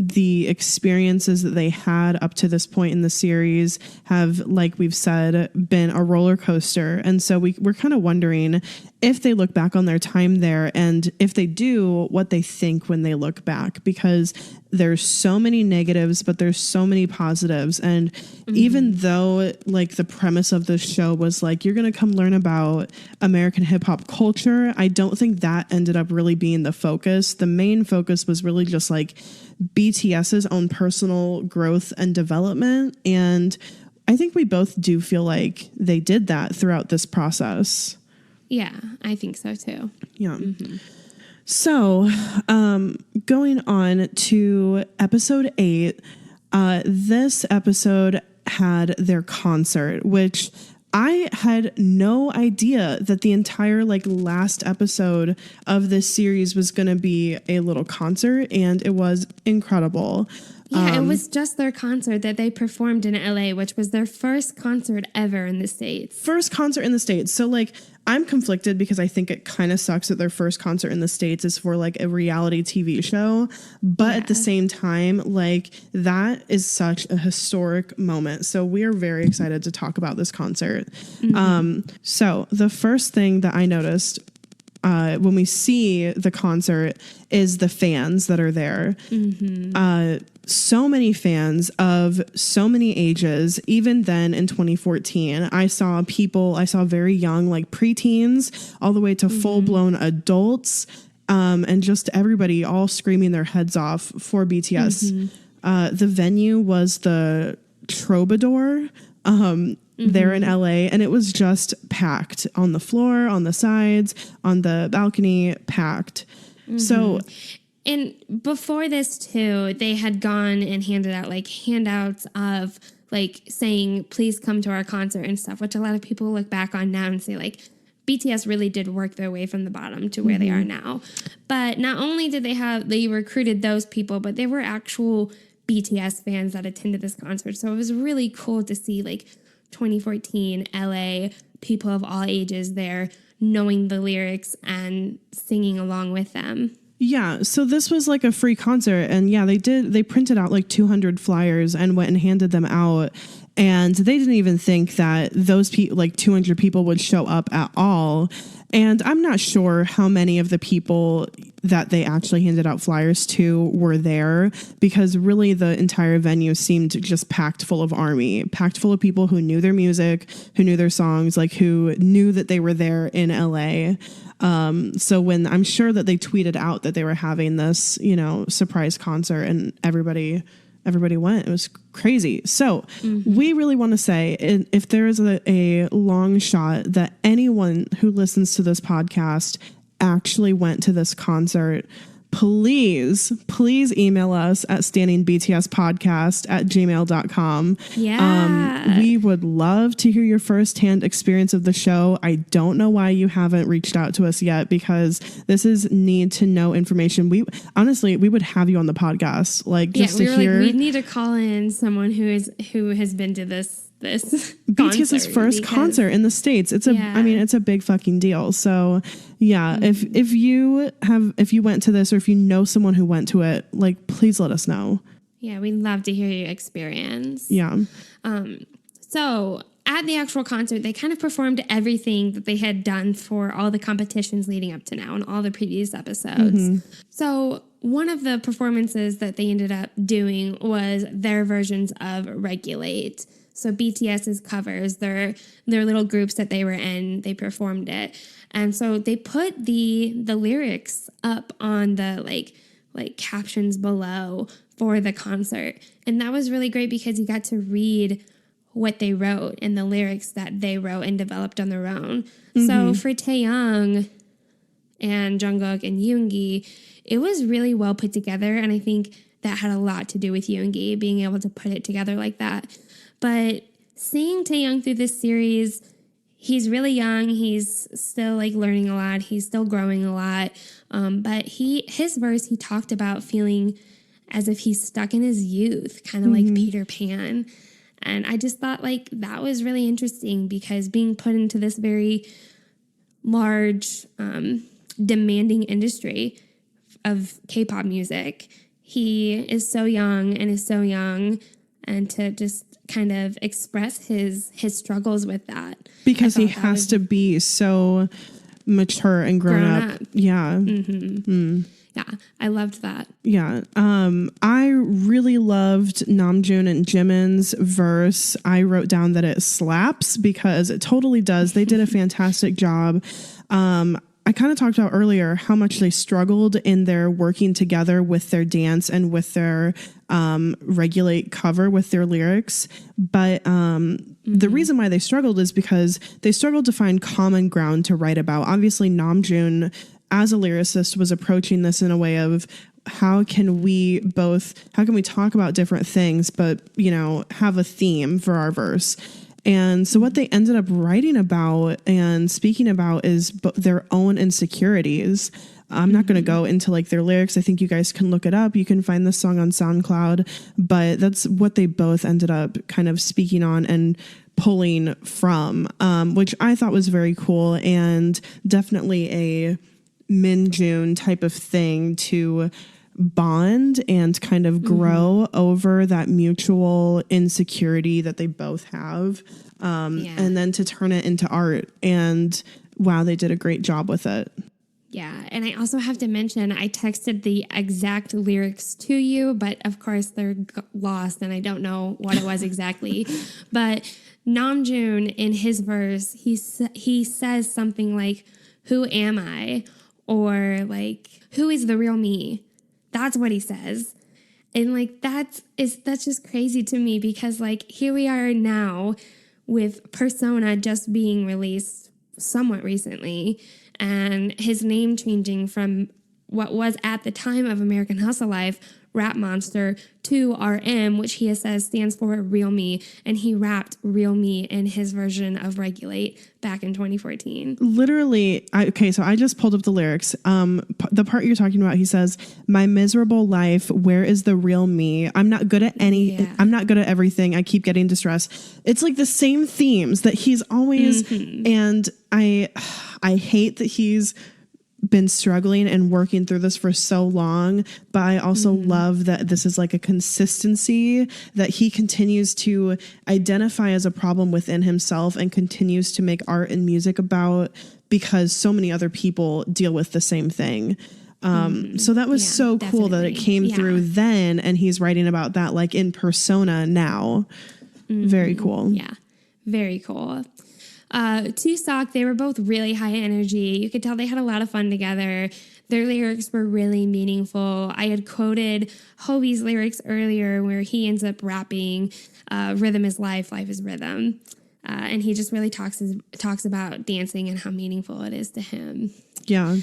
Speaker 3: The experiences that they had up to this point in the series have, like we've said, been a roller coaster. And so we're kind of wondering if they look back on their time there, and if they do, what they think when they look back, because there's so many negatives, but there's so many positives. And even though like the premise of this show was like, you're going to come learn about American hip hop culture, I don't think that ended up really being the focus. The main focus was really just like BTS's own personal growth and development. And I think we both do feel like they did that throughout this process.
Speaker 2: Yeah, I think so too.
Speaker 3: Yeah. So, going on to episode 8, this episode had their concert, which I had no idea that the entire like last episode of this series was going to be a little concert, and it was incredible.
Speaker 2: Yeah, it was just their concert that they performed in LA, which was their first concert ever in the States.
Speaker 3: First concert in the States. So like I'm conflicted because I think it kind of sucks that their first concert in the States is for like a reality TV show. But at the same time, like that is such a historic moment. So we are very excited to talk about this concert. So the first thing that I noticed when we see the concert is the fans that are there. So many fans of so many ages. Even then in 2014, I saw very young, like preteens, all the way to full blown adults, and just everybody all screaming their heads off for BTS. The venue was the Troubadour. There in LA, and it was just packed on the floor, on the sides, on the balcony, packed. So,
Speaker 2: and before this too, they had gone and handed out like handouts of like saying, please come to our concert and stuff, which a lot of people look back on now and say like, BTS really did work their way from the bottom to where they are now. But not only did they recruited those people, but they were actual BTS fans that attended this concert. So it was really cool to see like 2014 LA, people of all ages there knowing the lyrics and singing along with them.
Speaker 3: Yeah, so this was like a free concert, and yeah, they printed out like 200 flyers and went and handed them out, and they didn't even think that those like 200 people would show up at all. And I'm not sure how many of the people that they actually handed out flyers to were there, because really the entire venue seemed just packed full of ARMY, packed full of people who knew their music, who knew their songs, like who knew that they were there in LA. So when I'm sure that they tweeted out that they were having this, surprise concert, and everybody went. It was crazy. So we really want to say, if there is a long shot that anyone who listens to this podcast actually went to this concert, please email us at stanningbtspodcast@gmail.com.
Speaker 2: Yeah.
Speaker 3: We would love to hear your firsthand experience of the show. I don't know why you haven't reached out to us yet, because this is need to know information. We would have you on the podcast, like just to hear.
Speaker 2: We need to call in someone who has been to this
Speaker 3: BTS's first concert in the States. It's a big fucking deal. So yeah, if you went to this, or if you know someone who went to it, like please let us know.
Speaker 2: Yeah, we'd love to hear your experience.
Speaker 3: Yeah.
Speaker 2: So at the actual concert, they kind of performed everything that they had done for all the competitions leading up to now and all the previous episodes. So one of the performances that they ended up doing was their versions of Regulate. So BTS's covers, their little groups that they were in, they performed it. And so they put the lyrics up on the like captions below for the concert. And that was really great because you got to read what they wrote and the lyrics that they wrote and developed on their own. So for Taehyung and Jungkook and Yoongi, it was really well put together. And I think that had a lot to do with Yoongi being able to put it together like that. But seeing Taehyung through this series, he's really young. He's still like learning a lot. He's still growing a lot. But his verse, he talked about feeling as if he's stuck in his youth, kind of like Peter Pan. And I just thought like that was really interesting, because being put into this very large, demanding industry of K-pop music, he is so young, and to just kind of express his struggles with that.
Speaker 3: Because he has to be so mature and grown up. Yeah.
Speaker 2: Yeah, I loved that.
Speaker 3: Yeah. I really loved Namjoon and Jimin's verse. I wrote down that it slaps, because it totally does. They did a fantastic job. I kind of talked about earlier how much they struggled in their working together with their dance and with their Regulate cover with their lyrics. But the reason why they struggled is because they struggled to find common ground to write about. Obviously, Namjoon, as a lyricist, was approaching this in a way of how can we talk about different things, but, have a theme for our verse. And so what they ended up writing about and speaking about is their own insecurities. I'm not going to go into like their lyrics. I think you guys can look it up. You can find this song on SoundCloud, but that's what they both ended up kind of speaking on and pulling from, which I thought was very cool and definitely a Min-June type of thing to bond and kind of grow over that mutual insecurity that they both have. And then to turn it into art, and wow, they did a great job with it.
Speaker 2: Yeah. And I also have to mention, I texted the exact lyrics to you, but of course they're lost and I don't know what it was exactly. But Namjoon, in his verse, he says something like, "Who am I?" Or like, "Who is the real me?" That's what he says. And like, that's just crazy to me, because like, here we are now with Persona just being released somewhat recently, and his name changing from what was at the time of American Hustle Life, Rap Monster, to RM, which he says stands for Real Me. And he rapped Real Me in his version of Regulate back in 2014.
Speaker 3: Literally, so I just pulled up the lyrics. The part you're talking about, he says, "My miserable life, where is the real me? I'm not good at I'm not good at everything. I keep getting distressed." It's like the same themes that he's always, and I hate that he's been struggling and working through this for so long, but I also love that this is like a consistency that he continues to identify as a problem within himself and continues to make art and music about, because so many other people deal with the same thing. So that was so cool that it came through then, and he's writing about that like in Persona now. Very cool.
Speaker 2: Yeah, very cool. Tusock, they were both really high energy. You could tell they had a lot of fun together. Their lyrics were really meaningful. I had quoted Hobie's lyrics earlier where he ends up rapping, "Rhythm is life, life is rhythm." And he just really talks about dancing and how meaningful it is to him.
Speaker 3: Yeah.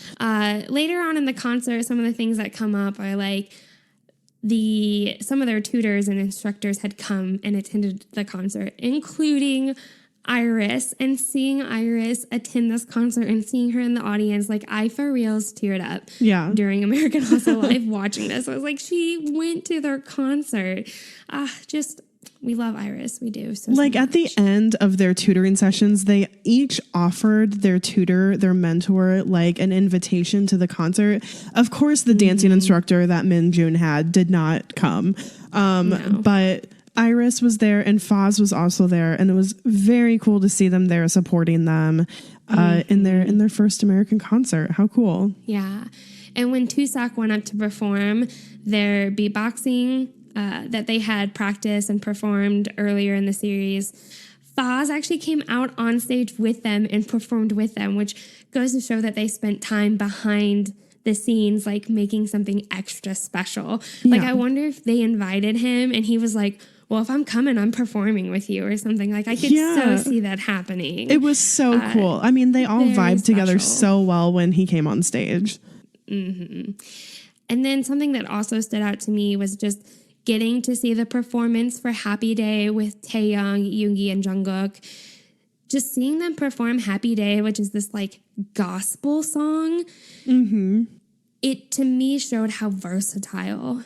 Speaker 2: Later on in the concert, some of the things that come up are like some of their tutors and instructors had come and attended the concert, including Iris, and seeing Iris attend this concert and seeing her in the audience, like I for reals teared up during American Hustle Live watching this. I was like, she went to their concert. We love Iris. We do. So
Speaker 3: like
Speaker 2: much.
Speaker 3: At the end of their tutoring sessions, they each offered their tutor, their mentor, like an invitation to the concert. Of course, the dancing instructor that Min-June had did not come. But Iris was there and Foz was also there, and it was very cool to see them there supporting them in their first American concert. How cool.
Speaker 2: Yeah. And when Tusock went up to perform their beatboxing that they had practiced and performed earlier in the series, Foz actually came out on stage with them and performed with them, which goes to show that they spent time behind the scenes, like making something extra special. Like, I wonder if they invited him and he was like, "Well, if I'm coming, I'm performing with you," or something. Like, I could so see that happening.
Speaker 3: It was so cool. I mean, they all vibed together so well when he came on stage.
Speaker 2: And then something that also stood out to me was just getting to see the performance for Happy Day with Taehyung, Yoongi, and Jungkook. Just seeing them perform Happy Day, which is this like gospel song, it to me showed how versatile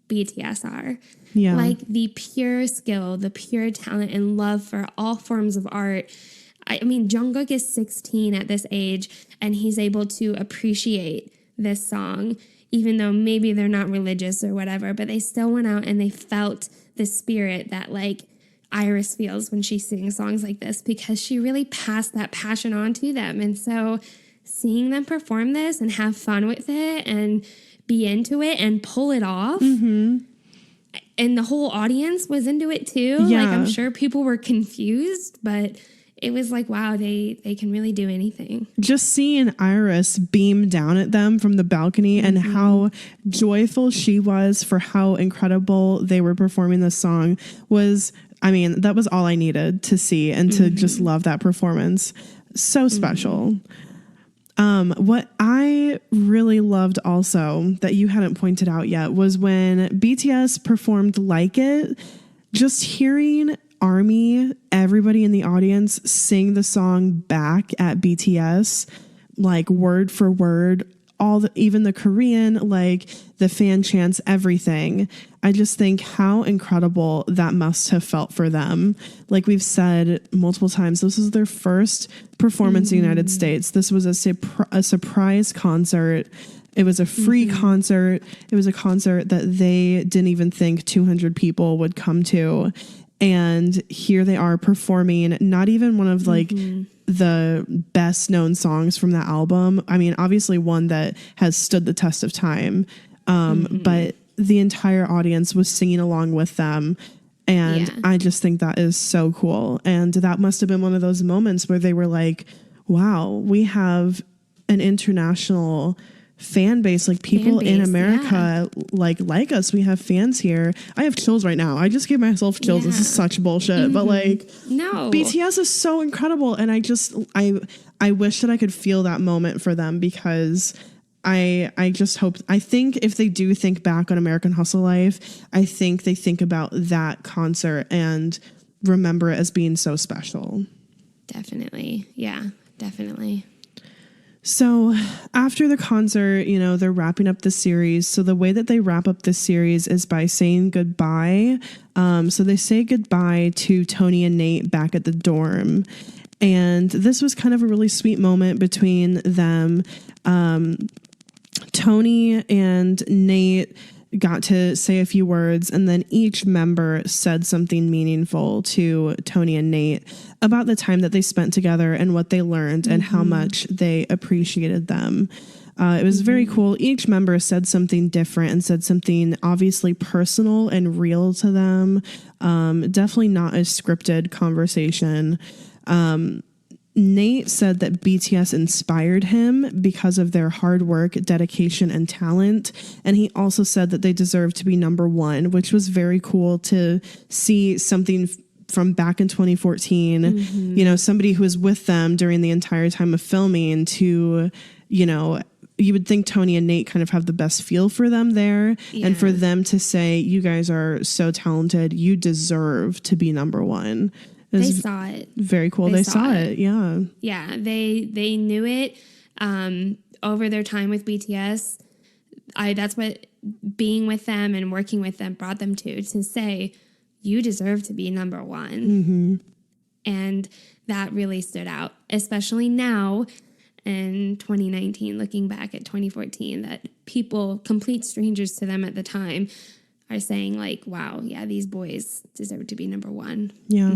Speaker 2: BTS are. Yeah. Like the pure skill, the pure talent and love for all forms of art. I mean, Jungkook is 16 at this age, and he's able to appreciate this song, even though maybe they're not religious or whatever, but they still went out and they felt the spirit that like Iris feels when she sings songs like this, because she really passed that passion on to them. And so seeing them perform this and have fun with it and be into it and pull it off, and the whole audience was into it too. Like, I'm sure people were confused, but it was like, wow, they can really do anything. Just
Speaker 3: seeing Iris beam down at them from the balcony and how joyful she was for how incredible they were performing this song was, I mean, that was all I needed to see and to just love that performance. So special. What I really loved also that you hadn't pointed out yet was when BTS performed Like It, just hearing ARMY, everybody in the audience sing the song back at BTS, like word for word, even the Korean, like the fan chants, everything. I just think how incredible that must have felt for them. Like we've said multiple times, this was their first performance in the United States. This was a surprise concert. It was a free concert. It was a concert that they didn't even think 200 people would come to. And here they are performing not even one of like the best known songs from that album. I mean, obviously one that has stood the test of time. But the entire audience was singing along with them. And I just think that is so cool. And that must have been one of those moments where they were like, wow, we have an international fan base, like people in America like us. We have fans here. I have chills right now. I just gave myself chills. This is such bullshit, but like, no, BTS is so incredible. And I wish that I could feel that moment for them, because I just hope, I think if they do think back on American Hustle Life, I think they think about that concert and remember it as being so special.
Speaker 2: Definitely. Yeah, definitely.
Speaker 3: So after the concert, you know, they're wrapping up the series. So the way that they wrap up this series is by saying goodbye. So they say goodbye to Tony and Nate back at the dorm. And this was kind of a really sweet moment between them. Tony and Nate got to say a few words, and then each member said something meaningful to Tony and Nate about the time that they spent together and what they learned and how much they appreciated them. It was very cool. Each member said something different and said something obviously personal and real to them. Definitely not a scripted conversation. Nate said that BTS inspired him because of their hard work, dedication, and talent. And he also said that they deserve to be number one, which was very cool to see something from back in 2014, you know, somebody who was with them during the entire time of filming to, you know, you would think Tony and Nate kind of have the best feel for them there. Yeah. And for them to say, you guys are so talented, you deserve to be number one.
Speaker 2: They saw it.
Speaker 3: Very cool. They saw it. Yeah.
Speaker 2: Yeah. They knew it over their time with BTS. That's what being with them and working with them brought them to say, you deserve to be number one. And that really stood out, especially now in 2019, looking back at 2014, that people, complete strangers to them at the time, are saying like, wow, yeah, these boys deserve to be number one.
Speaker 3: Yeah.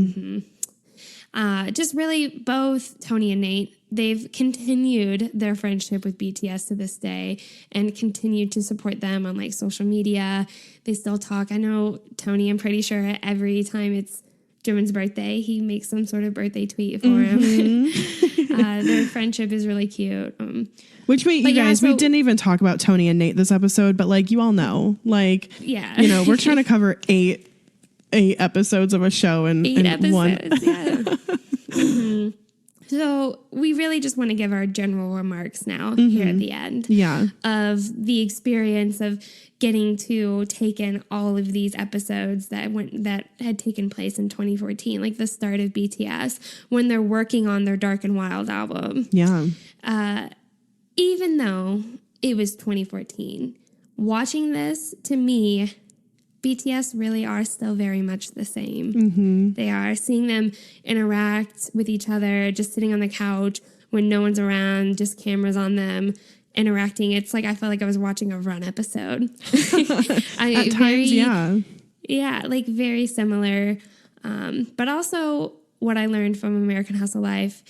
Speaker 2: Just really both Tony and Nate, they've continued their friendship with BTS to this day and continued to support them on like social media. They still talk. I know Tony, I'm pretty sure every time it's Jimin's birthday, he makes some sort of birthday tweet for him. Their friendship is really cute.
Speaker 3: Which we didn't even talk about Tony and Nate this episode, but like you all know, like,
Speaker 2: yeah,
Speaker 3: you know, we're trying to cover eight episodes of a show in one.
Speaker 2: Yeah. So we really just want to give our general remarks now here at the end.
Speaker 3: Yeah.
Speaker 2: Of the experience of getting to take in all of these episodes that had taken place in 2014, like the start of BTS when they're working on their Dark and Wild album.
Speaker 3: Yeah.
Speaker 2: Even though it was 2014, watching this, to me, BTS really are still very much the same. They are. Seeing them interact with each other, just sitting on the couch when no one's around, just cameras on them, interacting. It's like I felt like I was watching a Run episode.
Speaker 3: At times, yeah.
Speaker 2: Yeah, like very similar. But also what I learned from American Hustle Life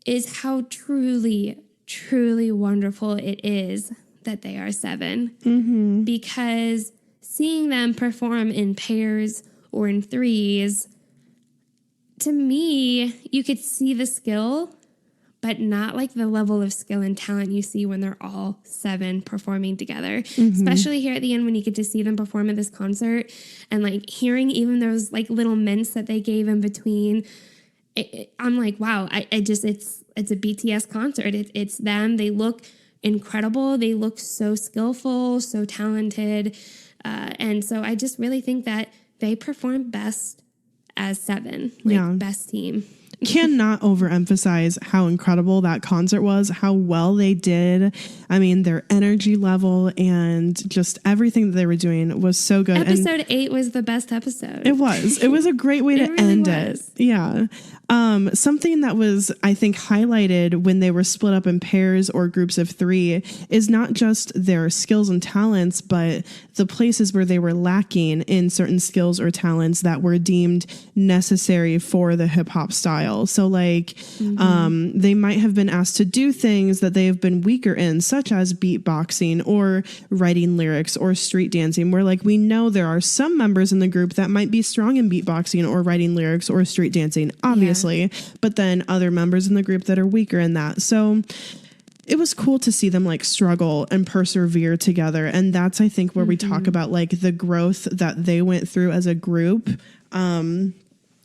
Speaker 2: is how truly, truly wonderful it is that they are 7. Because seeing them perform in pairs or in threes, to me, you could see the skill, but not like the level of skill and talent you see when they're all 7 performing together. Especially here at the end when you get to see them perform at this concert and like hearing even those like little mints that they gave in between. I'm like, wow, it's a BTS concert. It's them. They look incredible. They look so skillful, so talented. And so I just really think that they perform best as 7, like best team.
Speaker 3: Cannot overemphasize how incredible that concert was, how well they did. I mean, their energy level and just everything that they were doing was so good.
Speaker 2: Episode 8 was the best episode.
Speaker 3: It was. It was a great way to
Speaker 2: really
Speaker 3: end
Speaker 2: was.
Speaker 3: it. Yeah. Something that was, I think, highlighted when they were split up in pairs or groups of 3 is not just their skills and talents, but the places where they were lacking in certain skills or talents that were deemed necessary for the hip hop style. So like, they might have been asked to do things that they have been weaker in, such as beatboxing or writing lyrics or street dancing, where like we know there are some members in the group that might be strong in beatboxing or writing lyrics or street dancing, obviously, but then other members in the group that are weaker in that. So it was cool to see them like struggle and persevere together. And that's, I think, where we talk about like the growth that they went through as a group,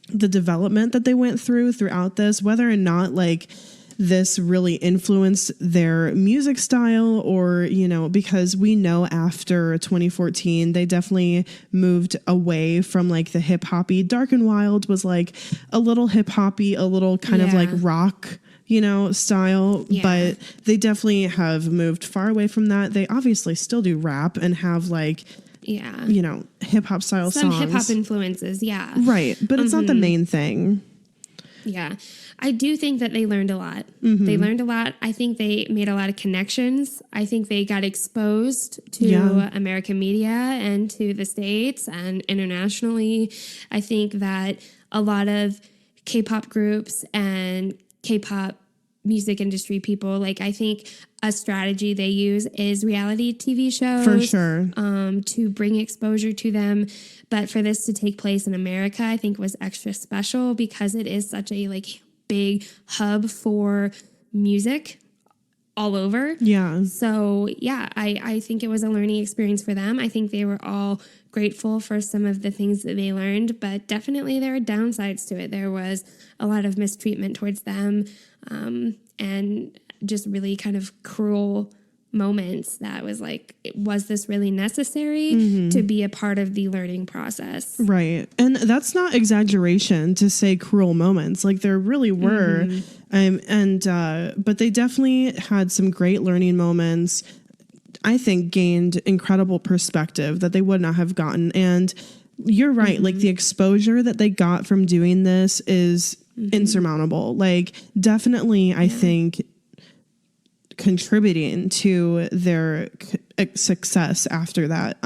Speaker 3: the development that they went throughout this, whether or not like this really influenced their music style or, you know, because we know after 2014, they definitely moved away from like the hip hoppy. Dark and Wild was like a little hip hoppy, a little kind of like rock, you know, style, but they definitely have moved far away from that. They obviously still do rap and have like, you know, hip hop style
Speaker 2: Some
Speaker 3: songs.
Speaker 2: hip hop influences. Yeah.
Speaker 3: Right. But it's not the main thing.
Speaker 2: Yeah. I do think that they learned a lot. They learned a lot. I think they made a lot of connections. I think they got exposed to American media and to the States and internationally. I think that a lot of K-pop groups and K-pop music industry people, like I think a strategy they use is reality TV shows.
Speaker 3: For sure.
Speaker 2: To bring exposure to them. But for this to take place in America, I think was extra special because it is such a like big hub for music all over.
Speaker 3: Yeah.
Speaker 2: So yeah, I think it was a learning experience for them. I think they were all grateful for some of the things that they learned, but definitely there are downsides to it. There was a lot of mistreatment towards them, and just really kind of cruel moments that was like, was this really necessary to be a part of the learning process?
Speaker 3: Right. And that's not exaggeration to say cruel moments. Like there really were. But they definitely had some great learning moments. I think gained incredible perspective that they would not have gotten. And you're right. Like the exposure that they got from doing this is insurmountable. Like definitely, I think, contributing to their success after that,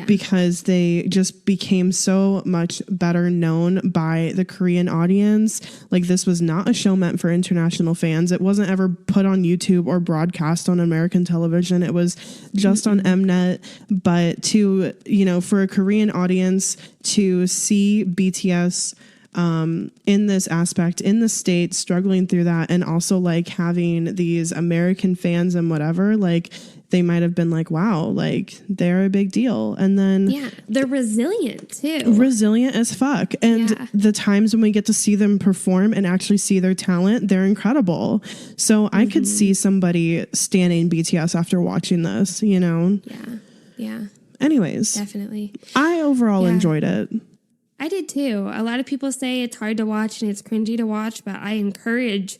Speaker 3: because they just became so much better known by the Korean audience. Like this was not a show meant for international fans. It wasn't ever put on YouTube or broadcast on American television. It was just on Mnet. But to, you know, for a Korean audience to see BTS in this aspect in the States, struggling through that, and also like having these American fans and whatever, like they might have been like, wow, like they're a big deal. And then
Speaker 2: they're resilient too.
Speaker 3: Resilient as fuck. And the times when we get to see them perform and actually see their talent, they're incredible. So I could see somebody standing BTS after watching this, you know?
Speaker 2: Yeah.
Speaker 3: Anyways.
Speaker 2: Definitely.
Speaker 3: I overall enjoyed it.
Speaker 2: I did too. A lot of people say it's hard to watch and it's cringy to watch, but I encourage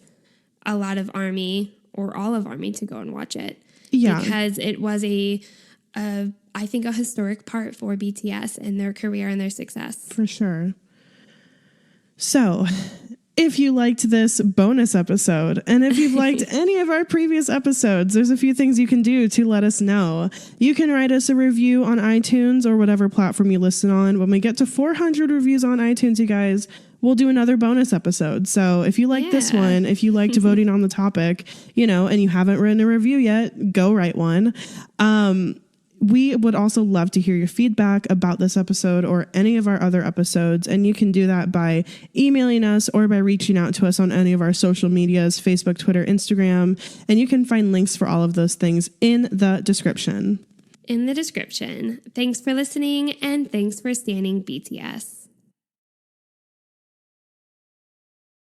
Speaker 2: a lot of ARMY or all of ARMY to go and watch it. Yeah. Because it was I think a historic part for BTS and their career and their success.
Speaker 3: For sure. So if you liked this bonus episode, and if you've liked any of our previous episodes, there's a few things you can do to let us know. You can write us a review on iTunes or whatever platform you listen on. When we get to 400 reviews on iTunes, you guys, we'll do another bonus episode. So if you like this one, if you liked voting on the topic, you know, and you haven't written a review yet, go write one. We would also love to hear your feedback about this episode or any of our other episodes. And you can do that by emailing us or by reaching out to us on any of our social medias, Facebook, Twitter, Instagram. And you can find links for all of those things in the description.
Speaker 2: Thanks for listening, and thanks for standing BTS.